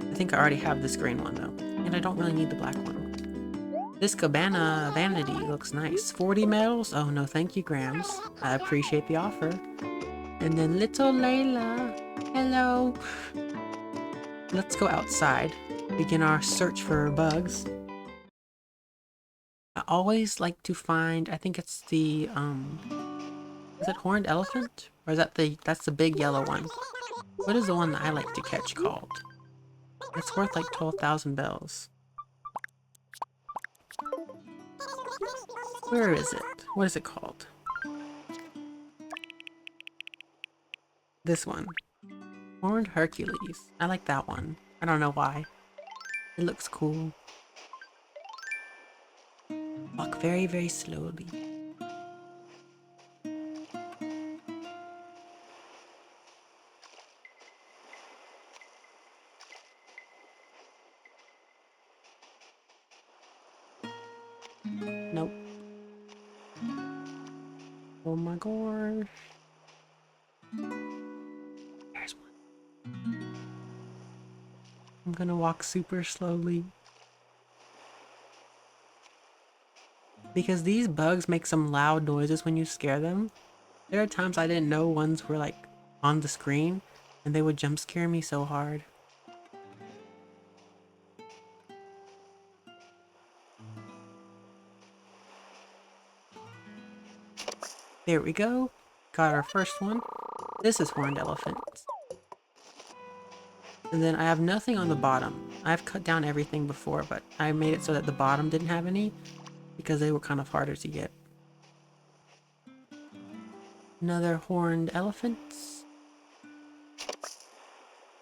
I think I already have this green one though, and I don't really need the black one. This cabana vanity looks nice. 40 medals? Oh no, thank you, Grams. I appreciate the offer. And then little Layla. Hello. Let's go outside. Begin our search for bugs. I always like to find, I think it's the, is it horned elephant? Or is that that's the big yellow one? What is the one that I like to catch called? It's worth like 12,000 bells. Where is it? What is it called? This one. Horned Hercules. I like that one. I don't know why. It looks cool. Walk very, very slowly. Nope. Oh my gosh. There's one. I'm gonna walk super slowly. Because these bugs make some loud noises when you scare them. There are times I didn't know ones were like on the screen and they would jump scare me so hard. There we go. Got our first one. This is horned elephants. And then I have nothing on the bottom. I've cut down everything before, but I made it so that the bottom didn't have any because they were kind of harder to get. Another horned elephants.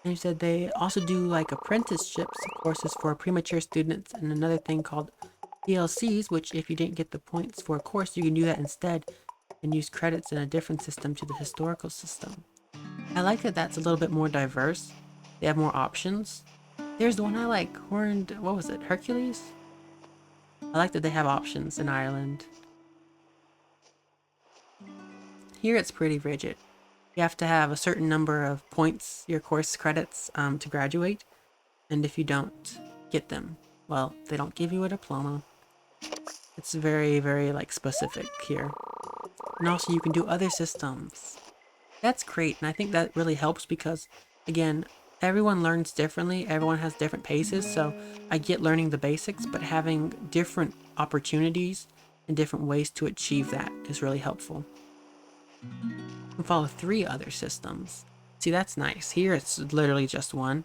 And you said they also do like apprenticeships, courses for premature students, and another thing called PLCs, which if you didn't get the points for a course, you can do that instead and use credits in a different system to the historical system. I like that that's a little bit more diverse. They have more options. There's the one I like, horned, what was it, Hercules? I like that they have options in Ireland. Here it's pretty rigid. You have to have a certain number of points, your course credits, to graduate. And if you don't get them, well, they don't give you a diploma. It's very, very like specific here. And also you can do other systems. That's great. And I think that really helps because, again, everyone learns differently. Everyone has different paces. So I get learning the basics, but having different opportunities and different ways to achieve that is really helpful. You can follow 3 other systems. See, that's nice. Here it's literally just one.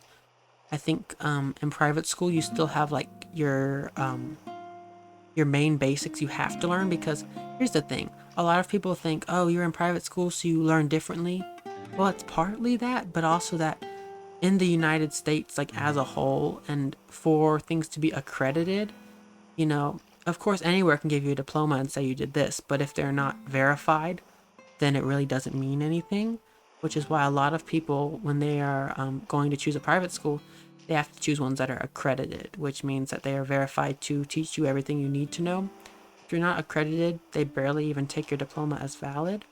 I think in private school you still have like your main basics you have to learn, because here's the thing. A lot of people think, oh, you're in private school so you learn differently. Well, it's partly that, but also that in the United States, like as a whole, and for things to be accredited, you know, of course anywhere can give you a diploma and say you did this, but if they're not verified, then it really doesn't mean anything, which is why a lot of people, when they are going to choose a private school, they have to choose ones that are accredited, which means that they are verified to teach you everything you need to know. If you're not accredited, they barely even take your diploma as valid,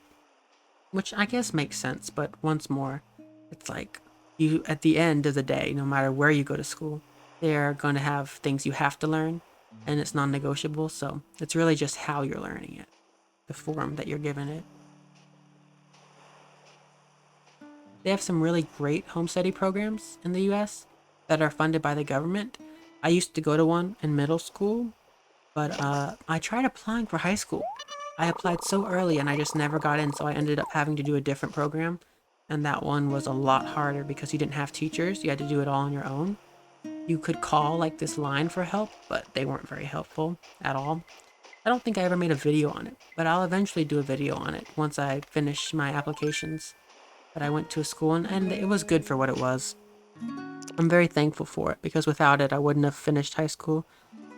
which I guess makes sense. But once more, it's like you, at the end of the day, no matter where you go to school, they're going to have things you have to learn, and it's non-negotiable. So it's really just how you're learning it, the form that you're given it. They have some really great home study programs in the US that are funded by the government. I used to go to one in middle school, but I tried applying for high school. I applied so early and I just never got in, so I ended up having to do a different program. And that one was a lot harder because you didn't have teachers. You had to do it all on your own. You could call like this line for help, but they weren't very helpful at all. I don't think I ever made a video on it, but I'll eventually do a video on it once I finish my applications. But I went to a school and it was good for what it was. I'm very thankful for it because without it I wouldn't have finished high school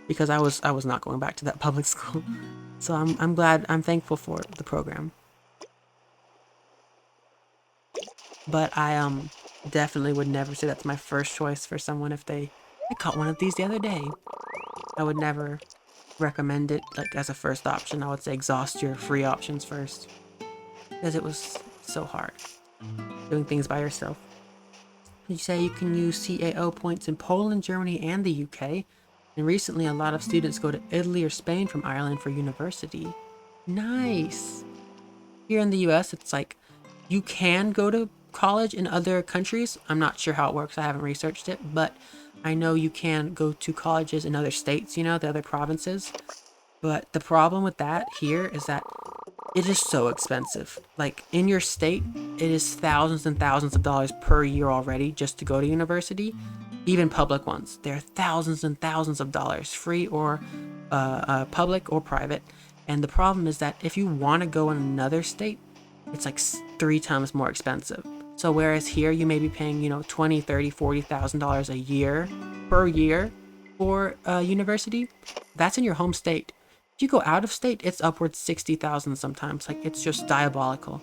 because I was not going back to that public school. So I'm glad, I'm thankful for the program. But I definitely would never say that's my first choice for someone if I caught one of these the other day. I would never recommend it like as a first option. I would say exhaust your free options first because it was so hard doing things by yourself. You say you can use CAO points in Poland, Germany, and the UK. And recently, a lot of students go to Italy or Spain from Ireland for university. Nice. Here in the US, it's like you can go to college in other countries. I'm not sure how it works. I haven't researched it, but I know you can go to colleges in other states, you know, the other provinces. But the problem with that here is that it is so expensive. Like in your state, it is thousands and thousands of dollars per year already just to go to university. Even public ones, they're thousands and thousands of dollars, free or public or private. And the problem is that if you want to go in another state, it's like 3 times more expensive. So whereas here you may be paying, you know, 20, 30, $40,000 a year per year for university, that's in your home state. If you go out of state, it's upwards 60,000 sometimes. Like it's just diabolical.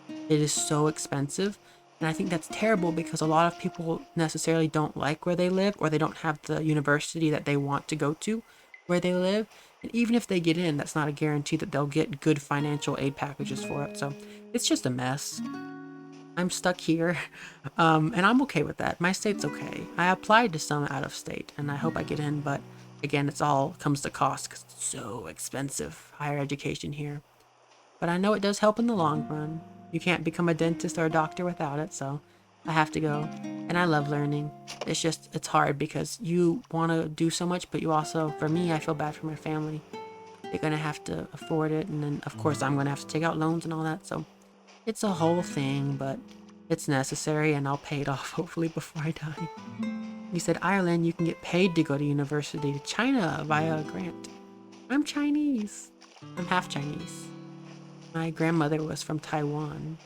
It is so expensive. And I think that's terrible because a lot of people necessarily don't like where they live or they don't have the university that they want to go to where they live. And even if they get in, that's not a guarantee that they'll get good financial aid packages for it. So it's just a mess. I'm stuck here, and I'm okay with that. My state's okay. I applied to some out of state, and I hope I get in, but again, it's all comes to cost because it's so expensive, higher education here. But I know it does help in the long run. You can't become a dentist or a doctor without it, so I have to go. And I love learning. It's just, it's hard because you want to do so much, but you also, for me, I feel bad for my family. They're going to have to afford it, and then, of course, I'm going to have to take out loans and all that, so it's a whole thing, but it's necessary, and I'll pay it off, hopefully, before I die. You said, Ireland, you can get paid to go to university to China via a grant. I'm Chinese. I'm half Chinese. My grandmother was from Taiwan.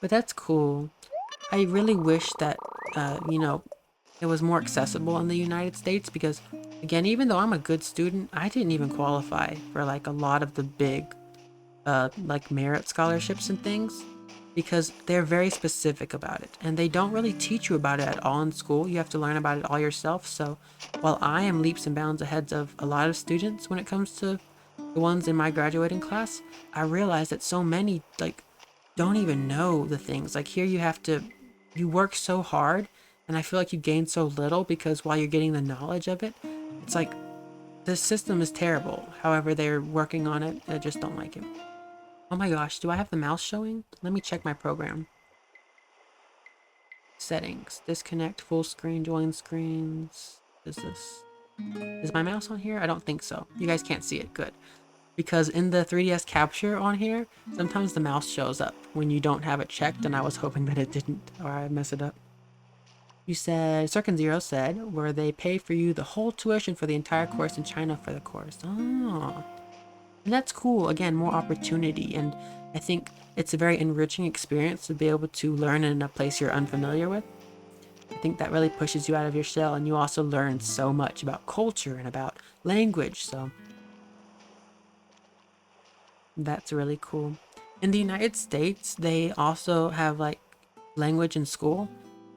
But that's cool. I really wish that, you know, it was more accessible in the United States because, again, even though I'm a good student, I didn't even qualify for like a lot of the big, like merit scholarships and things because they're very specific about it and they don't really teach you about it at all in school. You have to learn about it all yourself. So while I am leaps and bounds ahead of a lot of students when it comes to the ones in my graduating class, I realized that so many like don't even know the things. Like here you work so hard and I feel like you gain so little because while you're getting the knowledge of it, it's like the system is terrible. However, they're working on it. I just don't like it. Oh my gosh, do I have the mouse showing? Let me check my program. Settings, disconnect, full screen, join screens. Is this, is my mouse on here? I don't think so. You guys can't see it, good. Because in the 3DS capture on here, sometimes the mouse shows up when you don't have it checked, and I was hoping that it didn't, or I'd mess it up. You said, Circin Zero said, where they pay for you the whole tuition for the entire course in China for the course. Oh, and that's cool. Again, more opportunity, and I think it's a very enriching experience to be able to learn in a place you're unfamiliar with. I think that really pushes you out of your shell, and you also learn so much about culture and about language, so that's really cool. In the United States, they also have like language in school.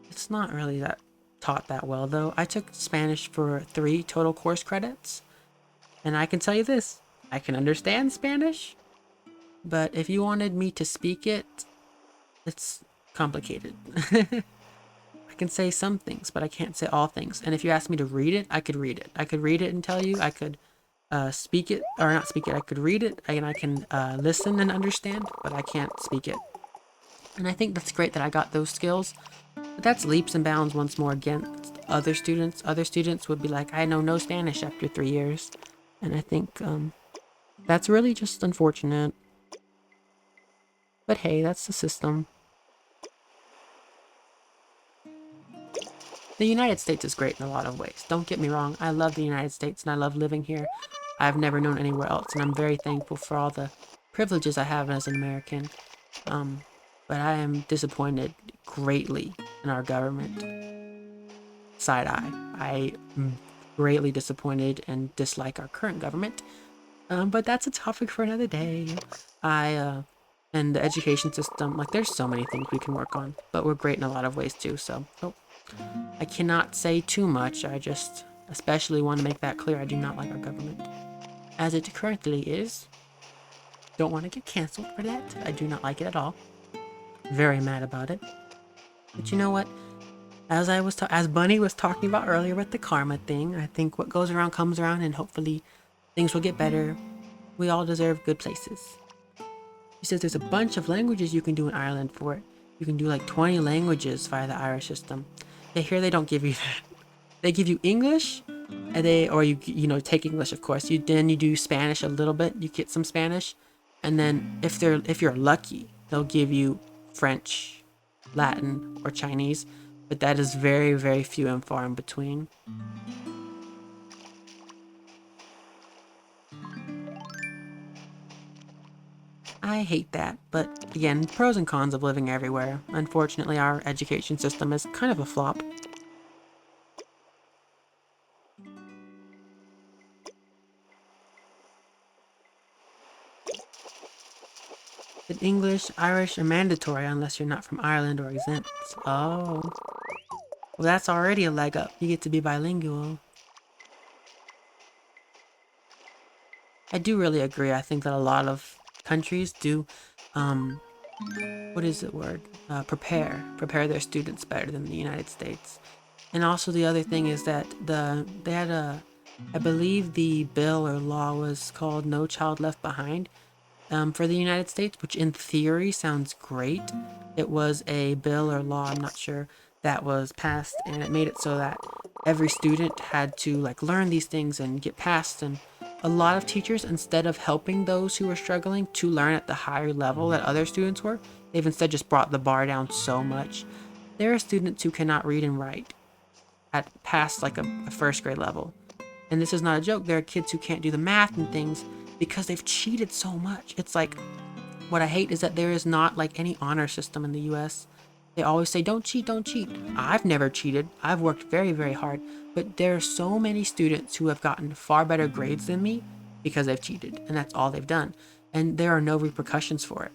It's not really that taught that well though. I took Spanish for 3 total course credits, and I can tell you this, I can understand Spanish, but if you wanted me to speak it, it's complicated. I can say some things, but I can't say all things. And if you asked me to read it, I could read it. I could read it and tell you. I could speak it, or not speak it. I could read it, and I can listen and understand, but I can't speak it. And I think that's great that I got those skills. But that's leaps and bounds once more against other students. Other students would be like, I know no Spanish after 3 years. And I think that's really just unfortunate. But hey, that's the system. The United States is great in a lot of ways. Don't get me wrong. I love the United States and I love living here. I've never known anywhere else, and I'm very thankful for all the privileges I have as an American. Um, but I am disappointed greatly in our government. Side eye. I am greatly disappointed and dislike our current government. But that's a topic for another day. And the education system, like there's so many things we can work on, but we're great in a lot of ways too. So, I cannot say too much. I just especially want to make that clear. I do not like our government as it currently is. Don't want to get canceled for that. I do not like it at all. Very mad about it. But you know what? As Bunny was talking about earlier with the karma thing, I think what goes around comes around, and hopefully things will get better. We all deserve good places. He says there's a bunch of languages you can do in Ireland for it. You can do like 20 languages via the Irish system. Yeah, here they don't give you that. They give you English, and you know take English, of course. Then you do Spanish a little bit. You get some Spanish, and then if you're lucky, they'll give you French, Latin, or Chinese. But that is very, very few and far in between. I hate that, but again, pros and cons of living everywhere. Unfortunately, our education system is kind of a flop. But English, Irish are mandatory unless you're not from Ireland or exempt. Oh. Well, that's already a leg up. You get to be bilingual. I do really agree. I think that a lot of countries do, what is the word? Prepare their students better than the United States. And also the other thing is that I believe the bill or law was called No Child Left Behind, for the United States, which in theory sounds great. It was a bill or law, I'm not sure, that was passed, and it made it so that every student had to like learn these things and get passed. And a lot of teachers, instead of helping those who were struggling to learn at the higher level that other students were, they've instead just brought the bar down so much. There are students who cannot read and write at past like a first grade level. And this is not a joke. There are kids who can't do the math and things because they've cheated so much. It's like, what I hate is that there is not like any honor system in the US. They always say, don't cheat, don't cheat. I've never cheated. I've worked very, very hard. But there are so many students who have gotten far better grades than me because they've cheated. And that's all they've done. And there are no repercussions for it.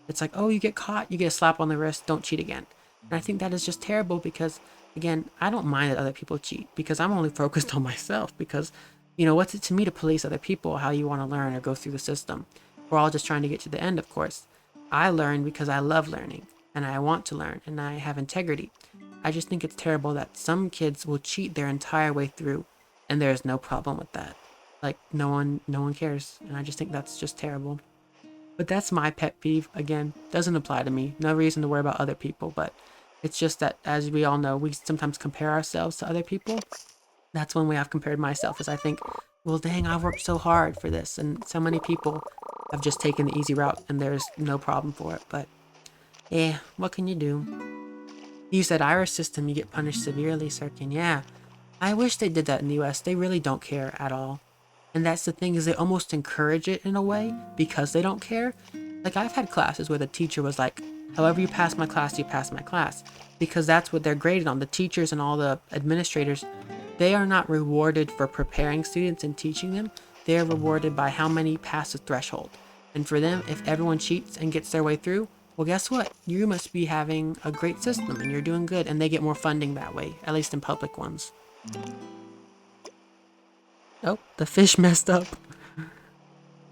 It's like, oh, you get caught, you get a slap on the wrist, don't cheat again. And I think that is just terrible because, again, I don't mind that other people cheat because I'm only focused on myself because, you know, what's it to me to police other people how you want to learn or go through the system? We're all just trying to get to the end, of course. I learn because I love learning and I want to learn and I have integrity. I just think it's terrible that some kids will cheat their entire way through and there's no problem with that. Like no one cares. And I just think that's just terrible. But that's my pet peeve. Again, doesn't apply to me. No reason to worry about other people, but it's just that, as we all know, we sometimes compare ourselves to other people. That's one way I've compared myself, is I think, well, dang, I've worked so hard for this, and so many people have just taken the easy route, and there's no problem for it. But, yeah, what can you do? You said Irish system, you get punished severely, Sirkin. Yeah, I wish they did that in the US. They really don't care at all. And that's the thing, is they almost encourage it in a way because they don't care. Like, I've had classes where the teacher was like, however you pass my class, you pass my class. Because that's what they're graded on. The teachers and all the administrators, they are not rewarded for preparing students and teaching them. They are rewarded by how many pass the threshold. And for them, if everyone cheats and gets their way through, well, guess what? You must be having a great system and you're doing good. And they get more funding that way, at least in public ones. Oh, the fish messed up.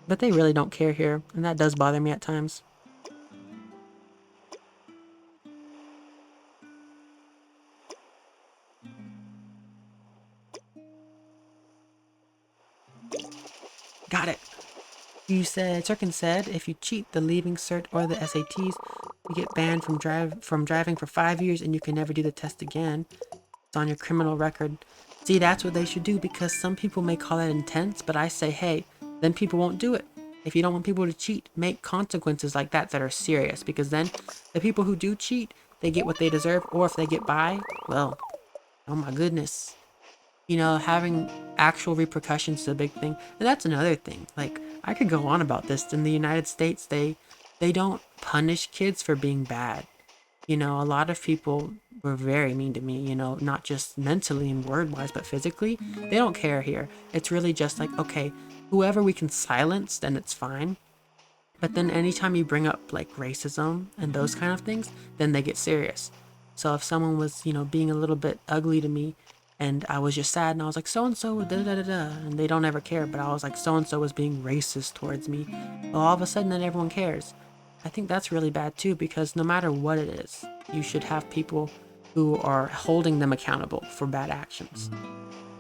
But they really don't care here, and that does bother me at times. Got it. Turkin said, if you cheat the leaving cert or the SATs, you get banned from driving for 5 years and you can never do the test again. It's on your criminal record. See, that's what they should do, because some people may call that intense, but I say, hey, then people won't do it. If you don't want people to cheat, make consequences like that are serious, because then the people who do cheat, they get what they deserve, or if they get by, well, Oh my goodness. You know, having actual repercussions is a big thing. And that's another thing. Like, I could go on about this. In the United States, they don't punish kids for being bad. You know, a lot of people were very mean to me, you know, not just mentally and word wise, but physically. They don't care here. It's really just like, okay, whoever we can silence, then it's fine. But then anytime you bring up like racism and those kind of things, then they get serious. So if someone was, you know, being a little bit ugly to me and I was just sad and I was like, so and so, da da da da, and they don't ever care, but I was like, so and so was being racist towards me. Well, all of a sudden, then everyone cares. I think that's really bad too, because no matter what it is, you should have people who are holding them accountable for bad actions.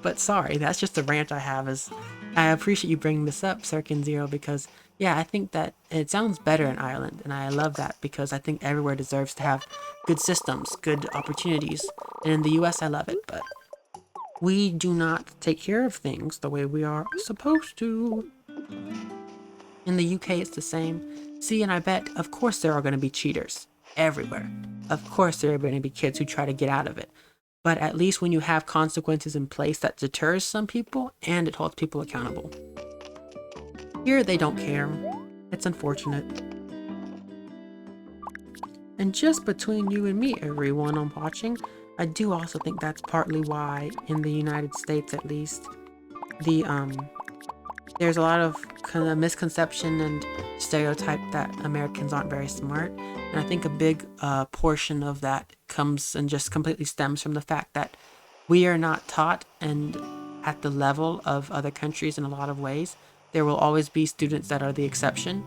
But sorry, that's just a rant I have. Is I appreciate you bringing this up, Cirkin Zero, because yeah, I think that it sounds better in Ireland, and I love that because I think everywhere deserves to have good systems, good opportunities. And in the U.S., I love it, but we do not take care of things the way we are supposed to. In the UK, it's the same. See, and I bet, of course, there are going to be cheaters everywhere. Of course, there are going to be kids who try to get out of it. But at least when you have consequences in place, that deters some people and it holds people accountable. Here, they don't care. It's unfortunate. And just between you and me, everyone I'm watching, I do also think that's partly why, in the United States at least, the there's a lot of kind of misconception and stereotype that Americans aren't very smart. And I think a big portion of that comes and just completely stems from the fact that we are not taught and at the level of other countries in a lot of ways. There will always be students that are the exception,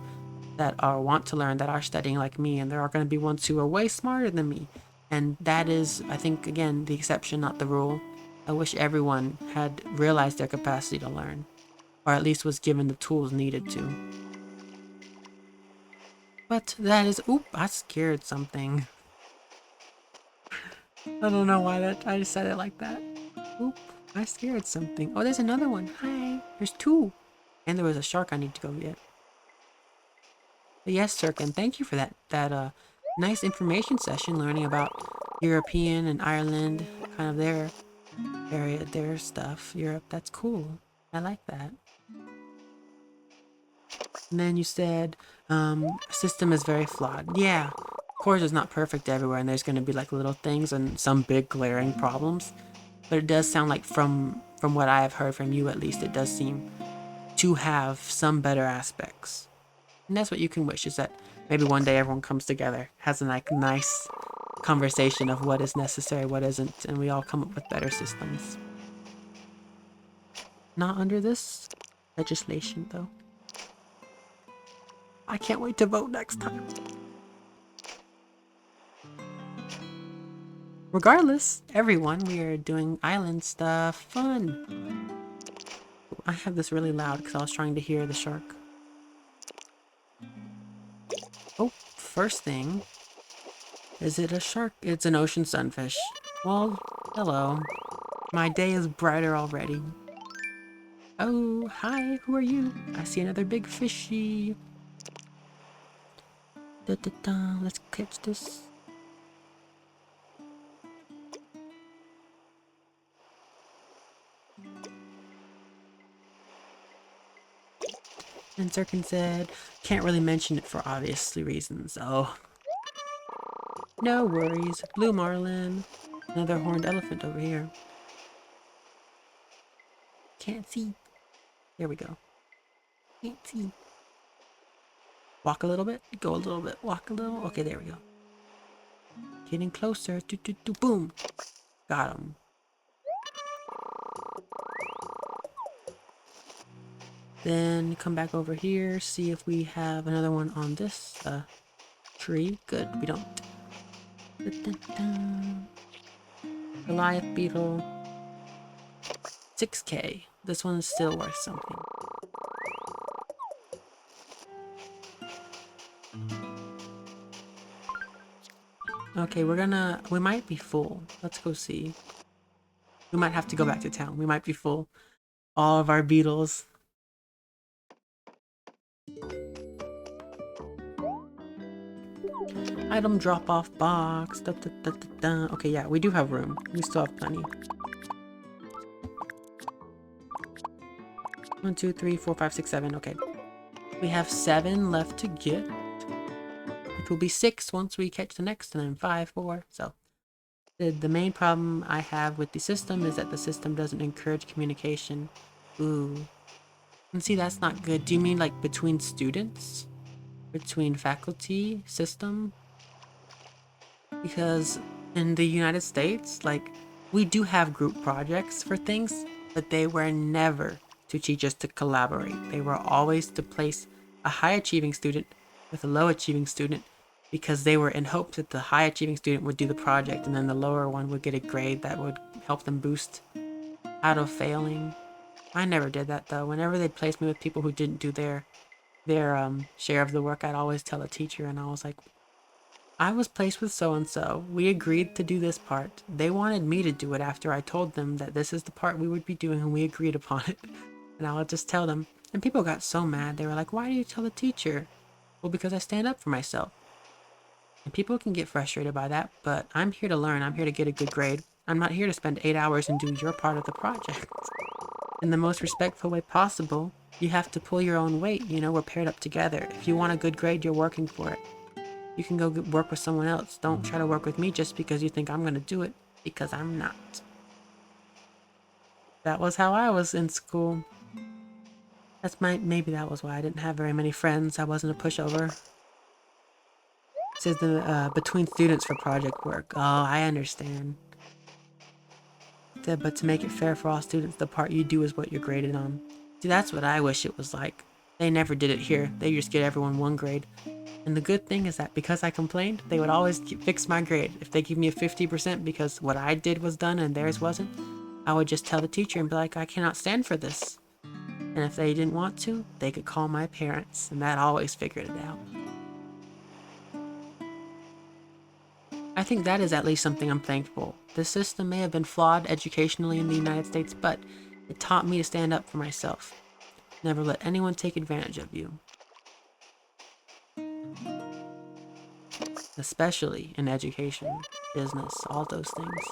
that are want to learn, that are studying like me, and there are going to be ones who are way smarter than me. And that is, I think, again, the exception, not the rule. I wish everyone had realized their capacity to learn, or at least was given the tools needed to. But that is, oop, I scared something. I don't know why I just said it like that. Oop, I scared something. Oh, there's another one. Hi, there's two. And there was a shark I need to go get. But yes, Sirkin, thank you for that nice information session, learning about European and Ireland, kind of their area, their stuff. Europe, that's cool. I like that. And then you said, system is very flawed. Yeah, of course it's not perfect everywhere, and there's going to be like little things and some big glaring problems. But it does sound like from what I have heard from you, at least, it does seem to have some better aspects. And that's what you can wish, is that maybe one day everyone comes together, has a like nice conversation of what is necessary, what isn't, and we all come up with better systems. Not under this legislation, though. I can't wait to vote next time. Regardless, everyone, we are doing island stuff. Fun! I have this really loud because I was trying to hear the shark. Oh, first thing. Is it a shark? It's an ocean sunfish. Well, hello. My day is brighter already. Oh, hi, who are you? I see another big fishy. Da, da, da. Let's catch this. And Zirkin said, can't really mention it for obvious reasons. Oh, no worries. Blue marlin. Another horned elephant over here. Can't see. There we go. Can't see. Walk a little bit. Go a little bit. Walk a little. Okay, there we go. Getting closer. Do, do, do. Boom. Got him. Then come back over here. See if we have another one on this tree. Good. We don't. Da, da, da. Goliath beetle. 6K. This one is still worth something. Okay, we might be full. Let's go see. We might have to go back to town. We might be full. All of our beetles. Item drop-off box. Da, da, da, da, da. Okay, yeah, we do have room. We still have plenty. 1, 2, 3, 4, 5, 6, 7. Okay. We have 7 left to get. It will be 6 once we catch the next, and then 5, 4. So the main problem I have with the system is that the system doesn't encourage communication. Ooh. And see, that's not good. Do you mean like between students? Between faculty, system? Because in the United States, like, we do have group projects for things, but they were never to teach us to collaborate. They were always to place a high achieving student with a low achieving student, because they were in hopes that the high achieving student would do the project and then the lower one would get a grade that would help them boost out of failing. I never did that though. Whenever they'd place me with people who didn't do their share of the work, I'd always tell a teacher, and I was like, I was placed with so-and-so. We agreed to do this part. They wanted me to do it after I told them that this is the part we would be doing and we agreed upon it. And I would just tell them. And people got so mad. They were like, why do you tell the teacher? Well, because I stand up for myself. And people can get frustrated by that, but I'm here to learn. I'm here to get a good grade. I'm not here to spend 8 hours and do your part of the project. In the most respectful way possible, you have to pull your own weight. You know, we're paired up together. If you want a good grade, you're working for it. You can go work with someone else. Don't try to work with me just because you think I'm going to do it, because I'm not. That was how I was in school. Maybe that was why I didn't have very many friends. I wasn't a pushover. It says the between students for project work. Oh, I understand. But to make it fair for all students, the part you do is what you're graded on. See, that's what I wish it was like. They never did it here. They just get everyone 1 grade. And the good thing is that because I complained, they would always fix my grade. If they give me a 50% because what I did was done and theirs wasn't, I would just tell the teacher and be like, I cannot stand for this. And if they didn't want to, they could call my parents, and that always figured it out. I think that is at least something I'm thankful. This system may have been flawed educationally in the United States, but it taught me to stand up for myself. Never let anyone take advantage of you. Especially in education, business, all those things.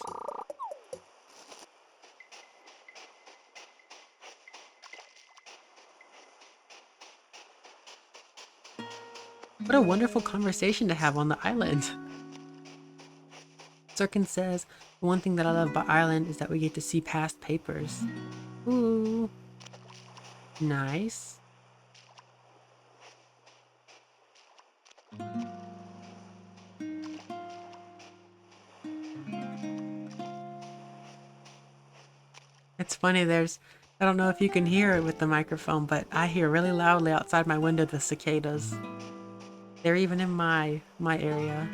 What a wonderful conversation to have on the island. Sirkin says, the one thing that I love about Ireland is that we get to see past papers. Ooh. Nice. It's funny, I don't know if you can hear it with the microphone, but I hear really loudly outside my window the cicadas. They're even in my area.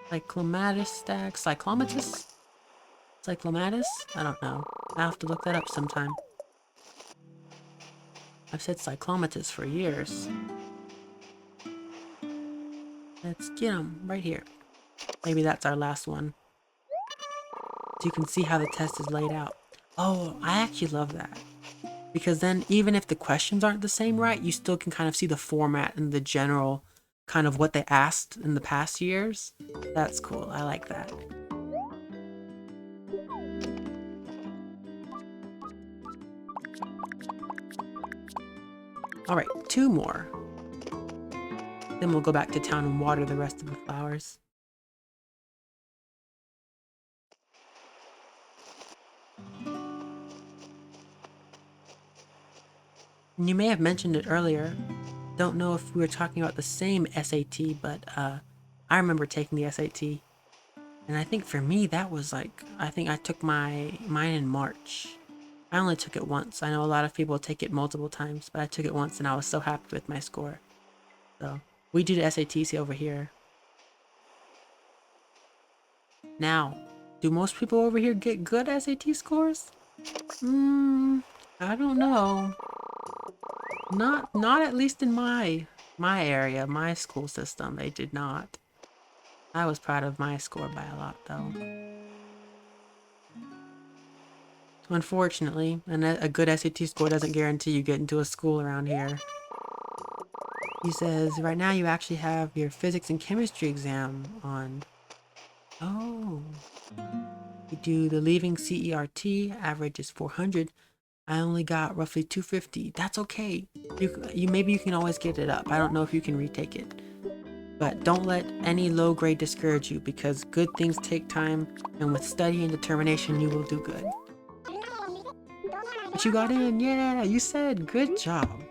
Cyclomatus stack, cyclomatus? Cyclomatus? I don't know. I'll have to look that up sometime. I've said cyclomatus for years. Let's get them right here. Maybe that's our last one. So you can see how the test is laid out. Oh, I actually love that. Because then even if the questions aren't the same, right, you still can kind of see the format and the general kind of what they asked in the past years. That's cool. I like that. All right, 2 more. Then we'll go back to town and water the rest of the flowers. And you may have mentioned it earlier. Don't know if we were talking about the same SAT, but I remember taking the SAT. And I think for me, that was like, I think I took mine in March. I only took it once. I know a lot of people take it multiple times, but I took it once and I was so happy with my score. So we do the SATs over here. Now, do most people over here get good SAT scores? I don't know. Not at least in my area, my school system. They did not. I was proud of my score by a lot, though. unfortunately. And a good SAT score doesn't guarantee you get into a school around here. He says, right now you actually have your physics and chemistry exam on. Oh. You do the leaving CERT, average is 400. I only got roughly 250. That's okay. You maybe you can always get it up. I don't know if you can retake it. But don't let any low grade discourage you, because good things take time, and with study and determination you will do good. But you got in, yeah, you said good job.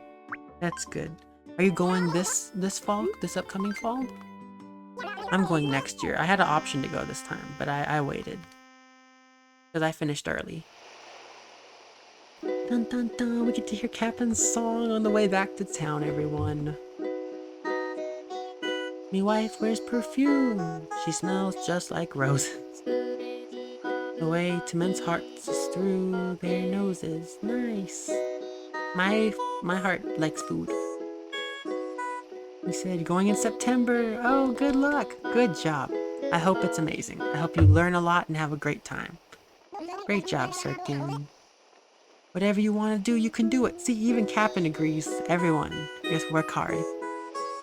That's good. Are you going this fall, this upcoming fall? I'm going next year. I had an option to go this time, but I waited. Because I finished early. Dun dun dun, we get to hear Captain's song on the way back to town, everyone. Me wife wears perfume. She smells just like roses. The way to men's hearts is through their noses. Nice. My heart likes food. He said, going in September. Oh, good luck. Good job. I hope it's amazing. I hope you learn a lot and have a great time. Great job, Sirkin. Whatever you want to do, you can do it. See, even Captain agrees. Everyone, just work hard.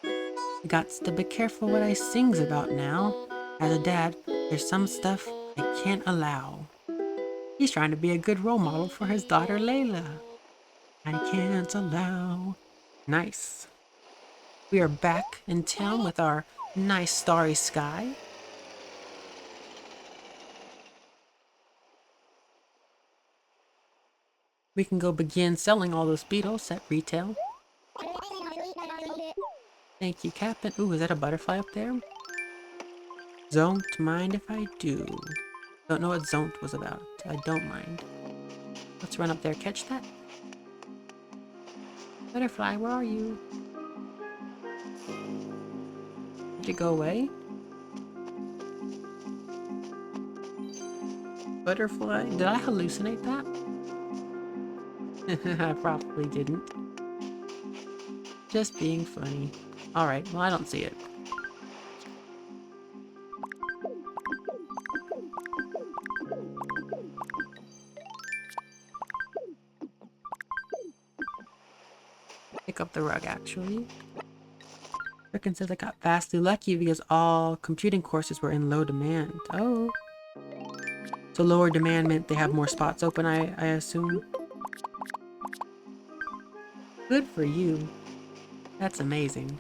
You got to be careful what I sings about now. As a dad, there's some stuff I can't allow. He's trying to be a good role model for his daughter Layla. I can't allow. Nice. We are back in town with our nice starry sky. We can go begin selling all those beetles at retail. Thank you, Captain. Ooh, is that a butterfly up there? Don't mind if I do. Don't know what Zoned was about. I don't mind. Let's run up there, catch that. Butterfly, where are you? Did it go away? Butterfly? Did I hallucinate that? I probably didn't. Just being funny. Alright, well I don't see it. Pick up the rug, actually. Frickin' says I got vastly lucky because all computing courses were in low demand. Oh. So lower demand meant they have more spots open, I assume. Good for you. That's amazing.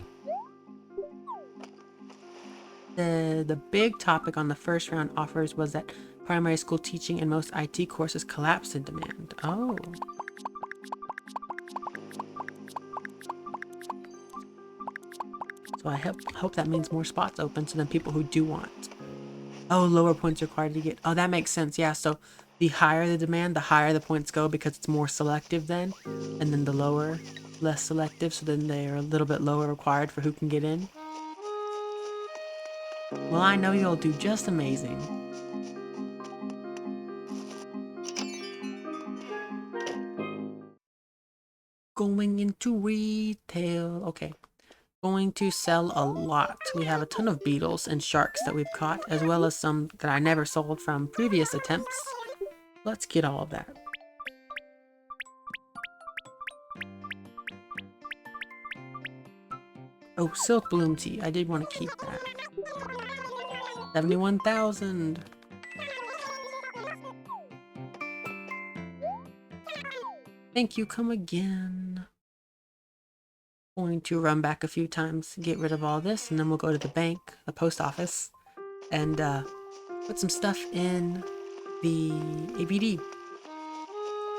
The big topic on the first round offers was that primary school teaching and most IT courses collapsed in demand. Oh. So I hope that means more spots open to the people who do want. Oh, lower points required to get... Oh, that makes sense. Yeah, so the higher the demand, the higher the points go because it's more selective then. And then the lower, less selective, so then they're a little bit lower required for who can get in. Well, I know you'll do just amazing. Going into retail. Okay. Going to sell a lot. We have a ton of beetles and sharks that we've caught, as well as some that I never sold from previous attempts. Let's get all of that. Oh, silk bloom tea. I did want to keep that. 71,000. Thank you, come again. Going to run back a few times, get rid of all this, and then we'll go to the bank, the post office, and put some stuff in the ABD.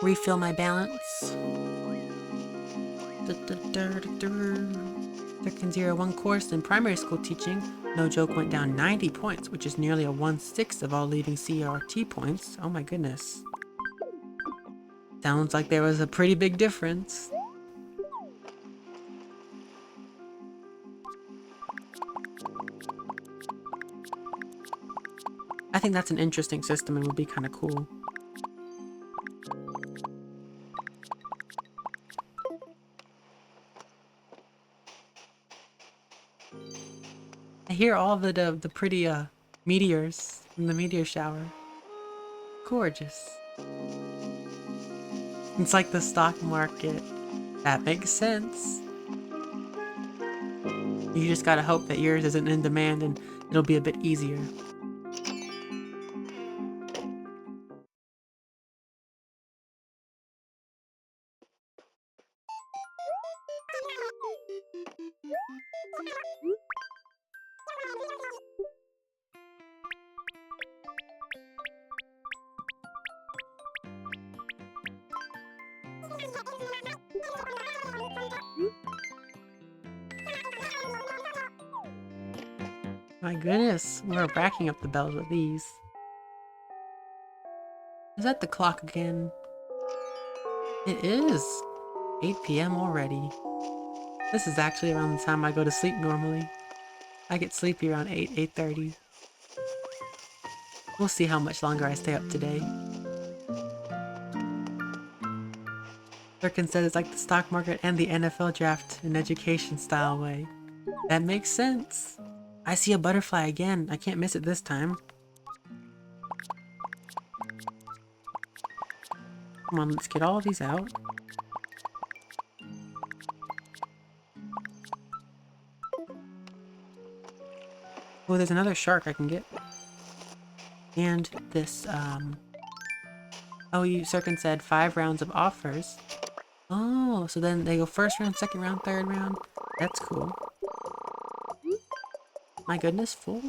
Refill my balance. Second 01 course in primary school teaching, no joke, went down 90 points, which is nearly a 1/6 of all leaving CRT points. Oh my goodness. Sounds like there was a pretty big difference. I think that's an interesting system and would be kind of cool. I hear all the pretty meteors in the meteor shower. Gorgeous. It's like the stock market. That makes sense. You just gotta hope that yours isn't in demand and it'll be a bit easier. My goodness, we're racking up the bells with these. Is that the clock again? It is 8 p.m. already. This is actually around the time I go to sleep normally. I get sleepy around 8:30. We'll see how much longer I stay up today. Durkin said it's like the stock market and the NFL draft in education style way. That makes sense. I see a butterfly again. I can't miss it this time. Come on, let's get all of these out. Oh, there's another shark I can get. And this, oh, Sirkin said 5 rounds of offers. Oh, so then they go first round, second round, third round. That's cool. My goodness, full?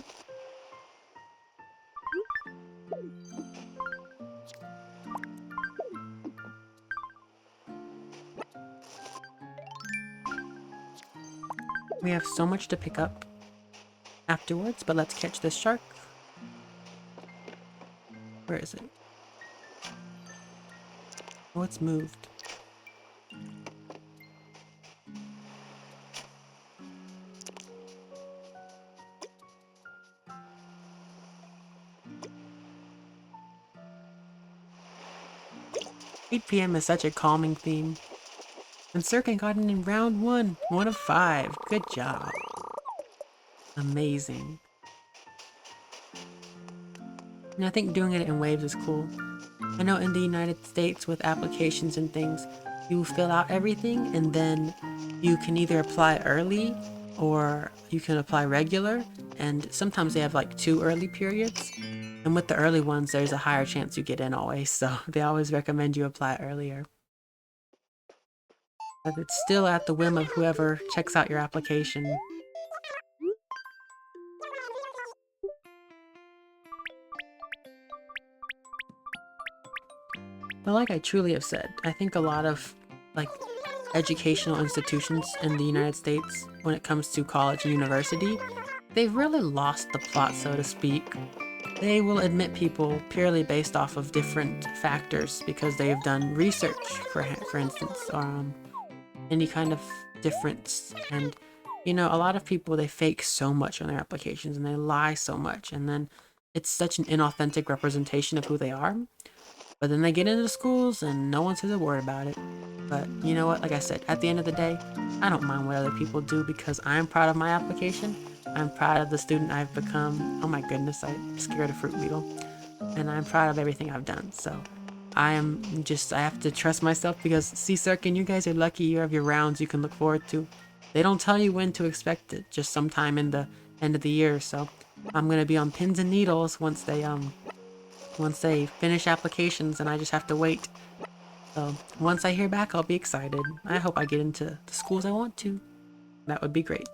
We have so much to pick up afterwards, but let's catch this shark. Where is it? Oh, it's moved. "8 p.m. is such a calming theme. And Sirkin got in round 1. 1 of 5. Good job. Amazing. And I think doing it in waves is cool. I know in the United States with applications and things, you fill out everything and then you can either apply early or you can apply regular, and sometimes they have like 2 early periods. And with the early ones, there's a higher chance you get in always, so they always recommend you apply earlier. But it's still at the whim of whoever checks out your application. But like I truly have said, I think a lot of like educational institutions in the United States, when it comes to college and university, they've really lost the plot, so to speak. They will admit people purely based off of different factors because they have done research, for instance, or any kind of difference. And you know, a lot of people, they fake so much on their applications and they lie so much, and then it's such an inauthentic representation of who they are. But then they get into the schools and no one says a word about it. But you know what? Like I said, at the end of the day, I don't mind what other people do because I'm proud of my application. I'm proud of the student I've become. Oh my goodness, I scared a fruit beetle. And I'm proud of everything I've done. So I have to trust myself because, see, Sirkin, you guys are lucky you have your rounds you can look forward to. They don't tell you when to expect it, just sometime in the end of the year. So I'm going to be on pins and needles once they finish applications and I just have to wait. So once I hear back, I'll be excited. I hope I get into the schools I want to. That would be great.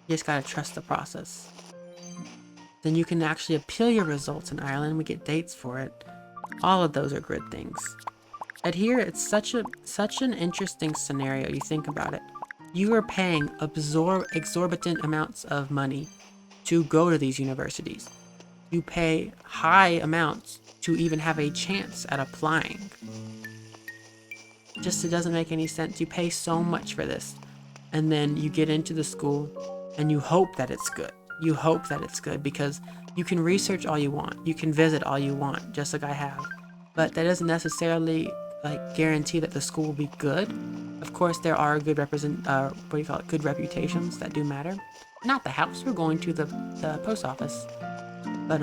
You just gotta trust the process. Then you can actually appeal your results in Ireland. We get dates for it. All of those are good things. And here, it's such an interesting scenario. You think about it. You are paying exorbitant amounts of money to go to these universities. You pay high amounts to even have a chance at applying. It doesn't make any sense. You pay so much for this, and then you get into the school and you hope that it's good. You hope that it's good because you can research all you want. You can visit all you want, just like I have. But that doesn't necessarily guarantee that the school will be good. Of course, there are good good reputations that do matter. Not the house. We're going to the post office. But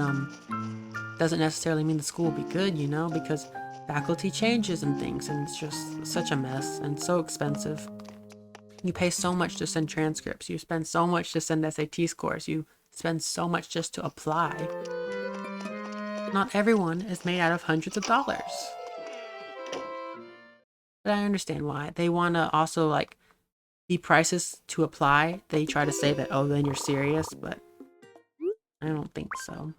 Doesn't necessarily mean the school will be good, you know, because faculty changes and things, and it's just such a mess and so expensive. You pay so much to send transcripts. You spend so much to send SAT scores. You spend so much just to apply. Not everyone is made out of hundreds of dollars. But I understand why. They want to also, like, the prices to apply. They try to say that, oh, then you're serious, but I don't think so.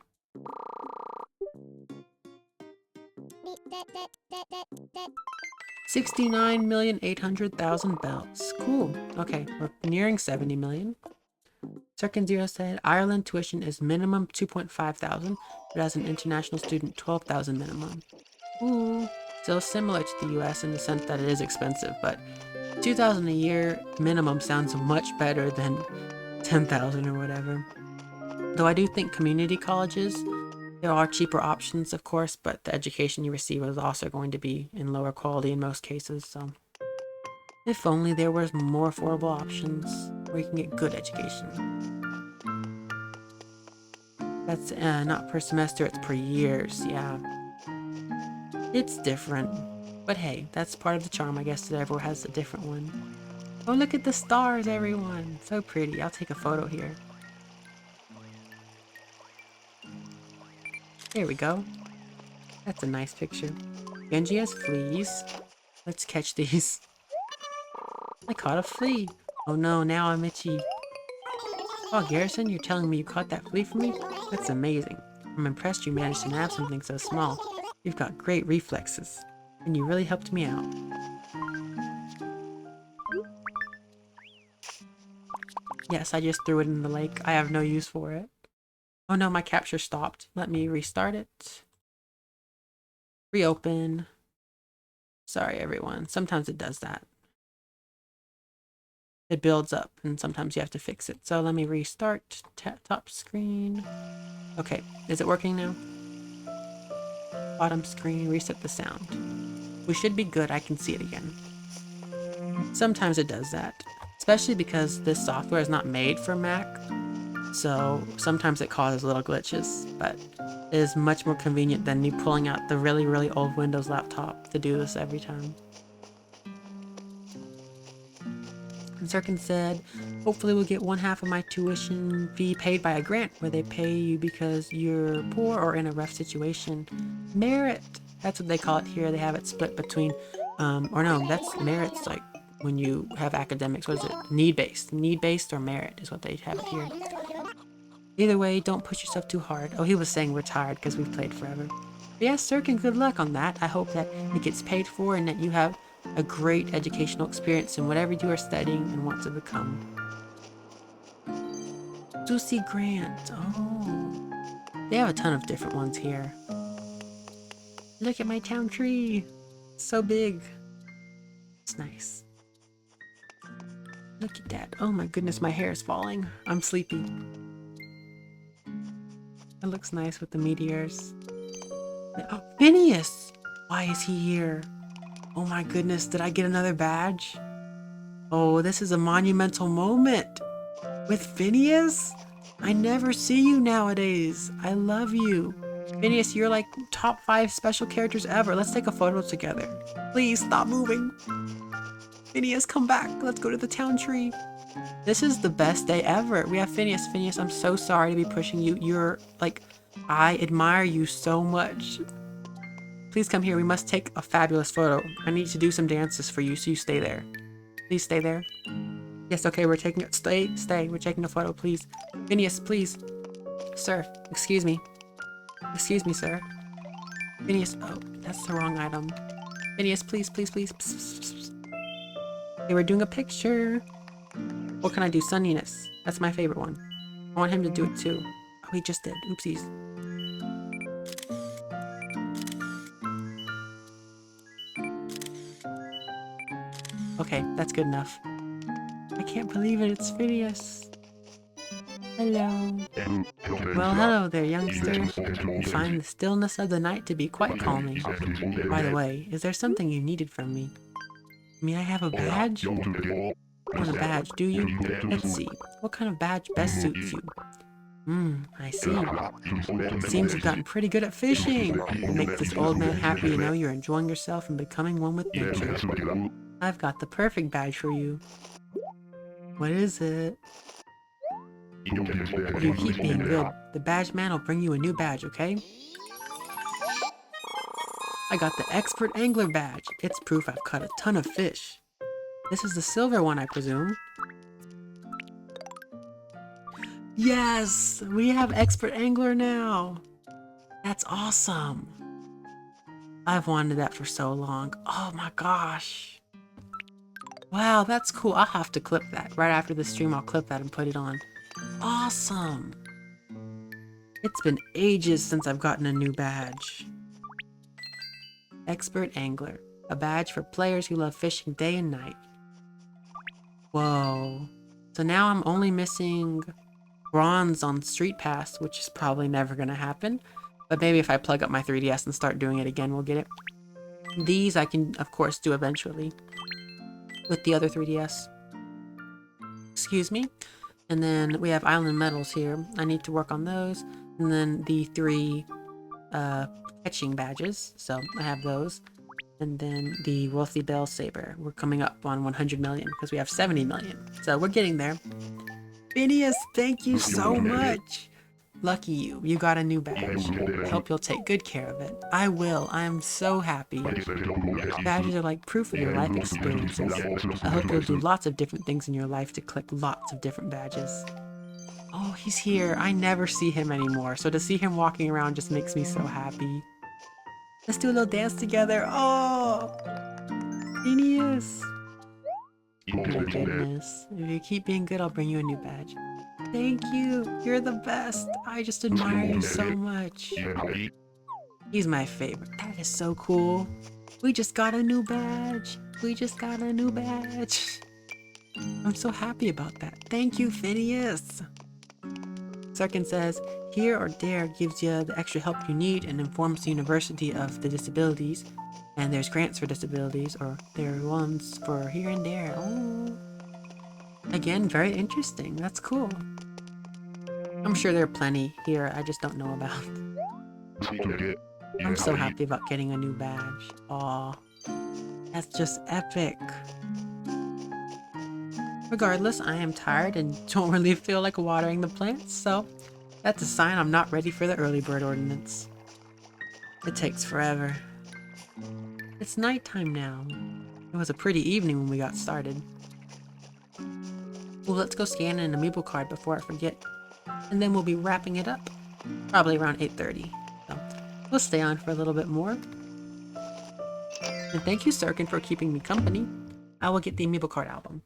$69,800,000 bells. Cool. Okay, we're nearing 70 million. Circin Zero said Ireland tuition is minimum 2,500, but as an international student, 12,000 minimum. Ooh, still similar to the US in the sense that it is expensive, but 2,000 a year minimum sounds much better than 10,000 or whatever. Though I do think community colleges, there are cheaper options, of course, but the education you receive is also going to be in lower quality in most cases, so if only there was more affordable options where you can get good education. That's not per semester, it's per years, yeah. It's different, but hey, that's part of the charm, I guess, that everyone has a different one. Oh, look at the stars, everyone! So pretty. I'll take a photo here. There we go. That's a nice picture. Genji has fleas. Let's catch these. I caught a flea. Oh no, now I'm itchy. Oh, Garrison, you're telling me you caught that flea for me? That's amazing. I'm impressed you managed to nab something so small. You've got great reflexes. And you really helped me out. Yes, I just threw it in the lake. I have no use for it. Oh no, my capture stopped. Let me restart it. Reopen. Sorry, everyone. Sometimes it does that. It builds up, and sometimes you have to fix it. So let me restart. Top screen. Okay, is it working now? Bottom screen, reset the sound. We should be good. I can see it again. Sometimes it does that, especially because this software is not made for Mac. So sometimes it causes little glitches, but it is much more convenient than me pulling out the really, really old Windows laptop to do this every time. And Cirkin said, hopefully we'll get one half of my tuition fee paid by a grant where they pay you because you're poor or in a rough situation. Merit, that's what they call it here. They have it split between, or no, that's merit's like when you have academics. What is it? Need-based or merit is what they have it here. Either way, don't push yourself too hard. Oh, he was saying we're tired because we've played forever. But yes, Cirkin, good luck on that. I hope that it gets paid for and that you have a great educational experience in whatever you are studying and want to become. Juicy Grant. Oh. They have a ton of different ones here. Look at my town tree. It's so big. It's nice. Look at that. Oh my goodness, my hair is falling. I'm sleepy. It looks nice with the meteors. Oh, Phineas! Why is he here? Oh my goodness, did I get another badge? Oh, this is a monumental moment. With Phineas? I never see you nowadays. I love you. Phineas, you're like top 5 special characters ever. Let's take a photo together. Please stop moving. Phineas, come back. Let's go to the town tree. This is the best day ever. We have Phineas. Phineas, I'm so sorry to be pushing you. You're like, I admire you so much. Please come here. We must take a fabulous photo. I need to do some dances for you, so you stay there. Please stay there. Yes, okay, we're taking it. Stay. We're taking a photo, please. Phineas, please. Sir, excuse me. Excuse me, sir. Phineas, oh, that's the wrong item. Phineas, please. Okay, we're doing a picture. What can I do? Sunniness. That's my favorite one. I want him to do it too. Oh, he just did. Oopsies. Okay, that's good enough. I can't believe it. It's Phineas. Hello. Well, hello there, youngster. You find the stillness of the night to be quite calming. By the way, is there something you needed from me? May I have a badge? You want a badge, do you? Let's see. What kind of badge best suits you? I see. Seems you've gotten pretty good at fishing. It makes this old man happy to know you're enjoying yourself and becoming one with nature. I've got the perfect badge for you. What is it? If you keep being good, the badge man will bring you a new badge, okay? I got the expert angler badge. It's proof I've caught a ton of fish. This is the silver one, I presume. Yes! We have expert angler now! That's awesome! I've wanted that for so long. Oh my gosh! Wow, that's cool. I'll have to clip that. Right after the stream, I'll clip that and put it on. Awesome! It's been ages since I've gotten a new badge. Expert Angler. A badge for players who love fishing day and night. Whoa. So now I'm only missing bronze on Street Pass, which is probably never gonna happen. But maybe if I plug up my 3DS and start doing it again, we'll get it. These I can, of course, do eventually. With the other 3DS. Excuse me. And then we have Island Medals here. I need to work on those. And then the 3 catching badges. So I have those. And then the Wealthy Bell Saber. We're coming up on 100 million because we have 70 million. So we're getting there. Phineas, thank you so much. Lucky you. You got a new badge. I hope you'll take good care of it. I will. I am so happy. Badges are like proof of your life experiences. I hope you'll do lots of different things in your life to collect lots of different badges. Oh, he's here. I never see him anymore. So to see him walking around just makes me so happy. Let's do a little dance together. Oh, Phineas. Oh my goodness. If you keep being good, I'll bring you a new badge. Thank you. You're the best. I just admire you so much. He's my favorite. That is so cool. We just got a new badge. We just got a new badge. I'm so happy about that. Thank you, Phineas. Sirkin says, Here or Dare gives you the extra help you need and informs the university of the disabilities. And there's grants for disabilities, or there are ones for here and there. Oh. Again, very interesting. That's cool. I'm sure there are plenty here I just don't know about. I'm so happy about getting a new badge. Aw. That's just epic. Regardless, I am tired and don't really feel like watering the plants, so that's a sign I'm not ready for the early bird ordinance. It takes forever. It's nighttime now. It was a pretty evening when we got started. Well, let's go scan an amiibo card before I forget. And then we'll be wrapping it up. Probably around 8:30. So we'll stay on for a little bit more. And thank you, Sirkin, for keeping me company. I will get the amiibo card album.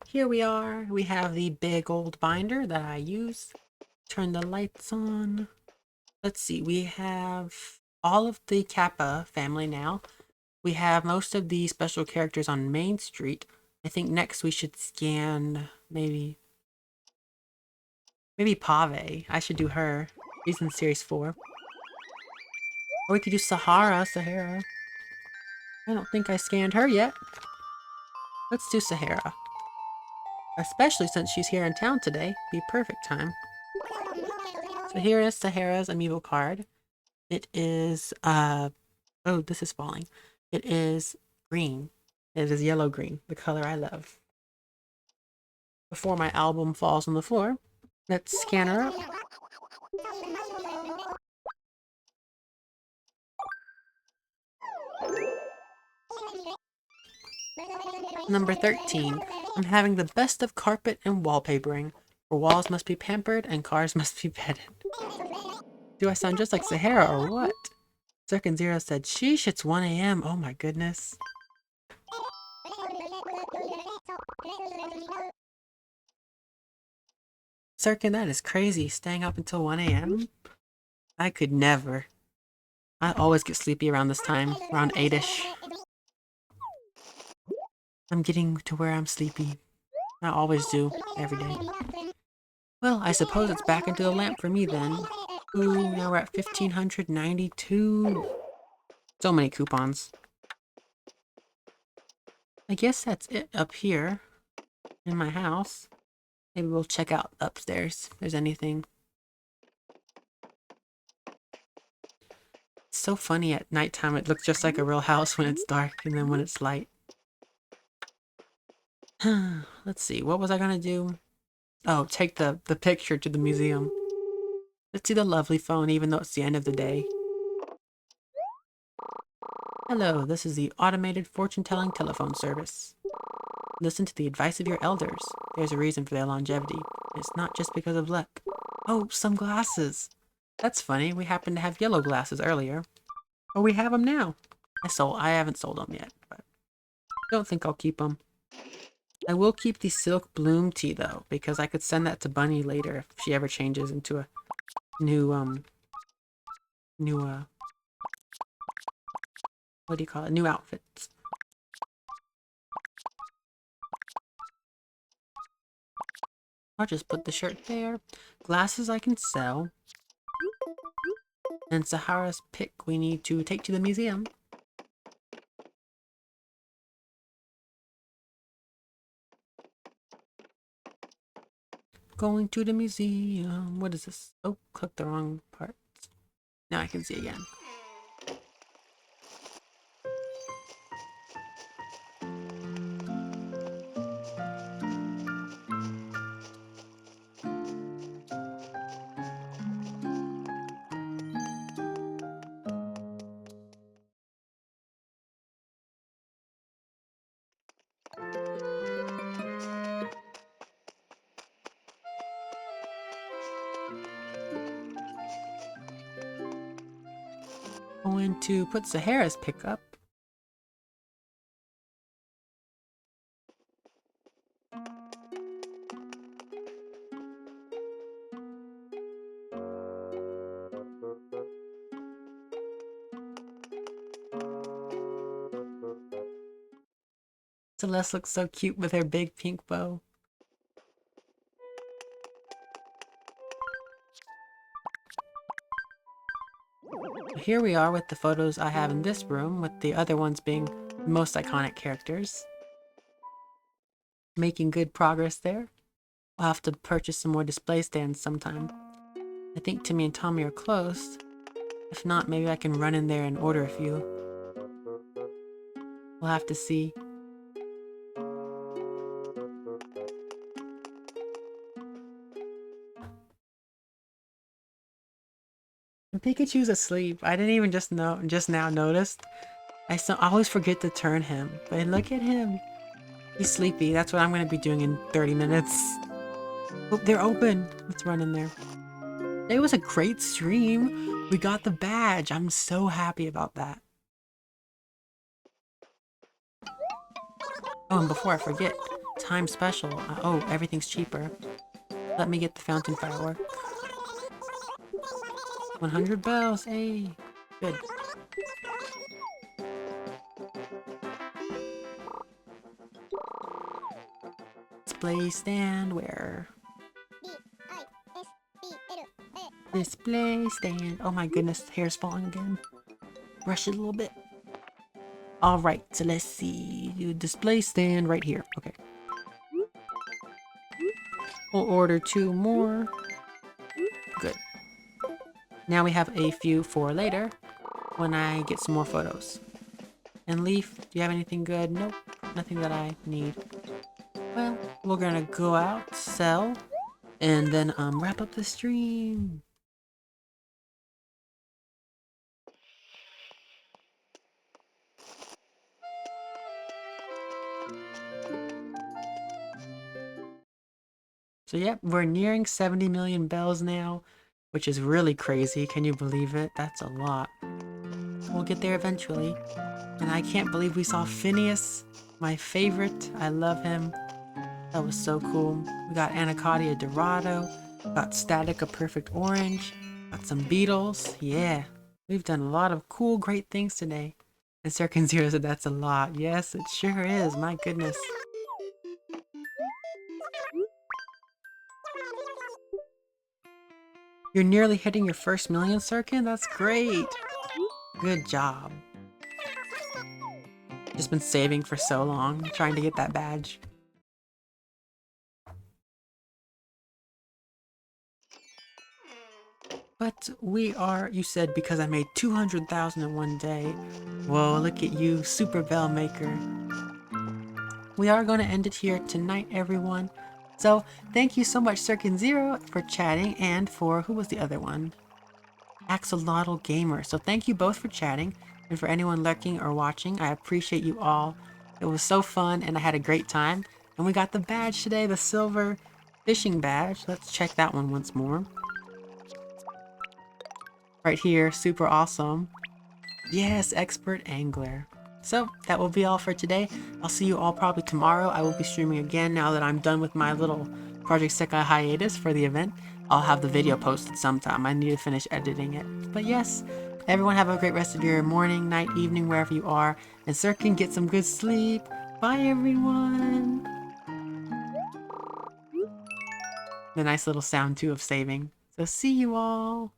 Here we are. We have the big old binder that I use. Turn the lights on. Let's see. We have all of the Kappa family now. We have most of the special characters on Main Street. I think next we should scan maybe Pave. I should do her. She's in Series 4. Or we could do Sahara. I don't think I scanned her yet. Let's do Sahara. Especially since she's here in town today. Be perfect time. So here is Sahara's amiibo card. It is, oh, this is falling. It is green. It is yellow-green, the color I love. Before my album falls on the floor, let's scan her up. Number 13. I'm having the best of carpet and wallpapering. For walls must be pampered and cars must be petted. Do I sound just like Sahara or what? Cirkin Zero said, sheesh, it's 1 a.m. Oh my goodness. Cirkin, that is crazy. Staying up until 1 a.m.? I could never. I always get sleepy around this time, around 8-ish. I'm getting to where I'm sleepy. I always do, every day. Well, I suppose it's back into the lamp for me then. Ooh, now we're at 1,592. So many coupons. I guess that's it up here in my house. Maybe we'll check out upstairs if there's anything. It's so funny at nighttime. It looks just like a real house when it's dark and then when it's light. Let's see. What was I gonna do? Oh, take the picture to the museum. Let's see the lovely phone even though it's the end of the day. Hello, this is the automated fortune-telling telephone service. Listen to the advice of your elders. There's a reason for their longevity. It's not just because of luck. Oh, some glasses. That's funny. We happened to have yellow glasses earlier. Oh, we have them now. I haven't sold them yet, but don't think I'll keep them. I will keep the silk bloom tea though, because I could send that to Bunny later if she ever changes into a new what do you call it? New outfits. I'll just put the shirt there. Glasses I can sell. And Sahara's pick we need to take to the museum. Going to the museum. What is this? Oh, clicked the wrong part. Now I can see again. Going to put Sahara's pick up. Celeste looks so cute with her big pink bow. Here we are with the photos I have in this room, with the other ones being the most iconic characters. Making good progress there. I'll have to purchase some more display stands sometime. I think Timmy and Tommy are close. If not, maybe I can run in there and order a few. We'll have to see. Pikachu's asleep. I didn't even just now noticed. I always forget to turn him, but look at him. He's sleepy. That's what I'm going to be doing in 30 minutes. Oh, they're open. Let's run in there. It was a great stream. We got the badge. I'm so happy about that. Oh, and before I forget, time special. Oh, everything's cheaper. Let me get the fountain firework. 100 bells. Hey, good. Display stand where? Display stand. Oh my goodness, hair's falling again. Brush it a little bit. Alright, so let's see. Display stand right here. Okay. We'll order 2 more. Good. Now we have a few for later when I get some more photos. And Leaf, do you have anything good? Nope, nothing that I need. Well, we're gonna go out, sell, and then wrap up the stream. So yep, we're nearing 70 million bells now, which is really crazy. Can you believe it? That's a lot. We'll get there eventually. And I can't believe we saw Phineas, my favorite. I love him. That was so cool. We got Anacardia Dorado, got Static a Perfect Orange, got some beetles. Yeah, we've done a lot of cool, great things today. And Sirkin Zero said that's a lot. Yes, it sure is. My goodness. You're nearly hitting your first million, Sirkin? That's great. Good job. Just been saving for so long, trying to get that badge. But we are, you said, because I made 200,000 in one day. Whoa, look at you, Super Bell Maker. We are going to end it here tonight, everyone. So, thank you so much, Cirkin Zero, for chatting, and for, who was the other one? Axolotl Gamer. So thank you both for chatting, and for anyone lurking or watching, I appreciate you all. It was so fun, and I had a great time. And we got the badge today, the silver fishing badge. Let's check that one once more. Right here, super awesome. Yes, expert angler. So that will be all for today. I'll see you all probably tomorrow. I will be streaming again now that I'm done with my little Project Sekai hiatus for the event. I'll have the video posted sometime. I need to finish editing it. But yes, everyone have a great rest of your morning, night, evening, wherever you are. And Sir can get some good sleep. Bye everyone. The nice little sound too of saving. So see you all.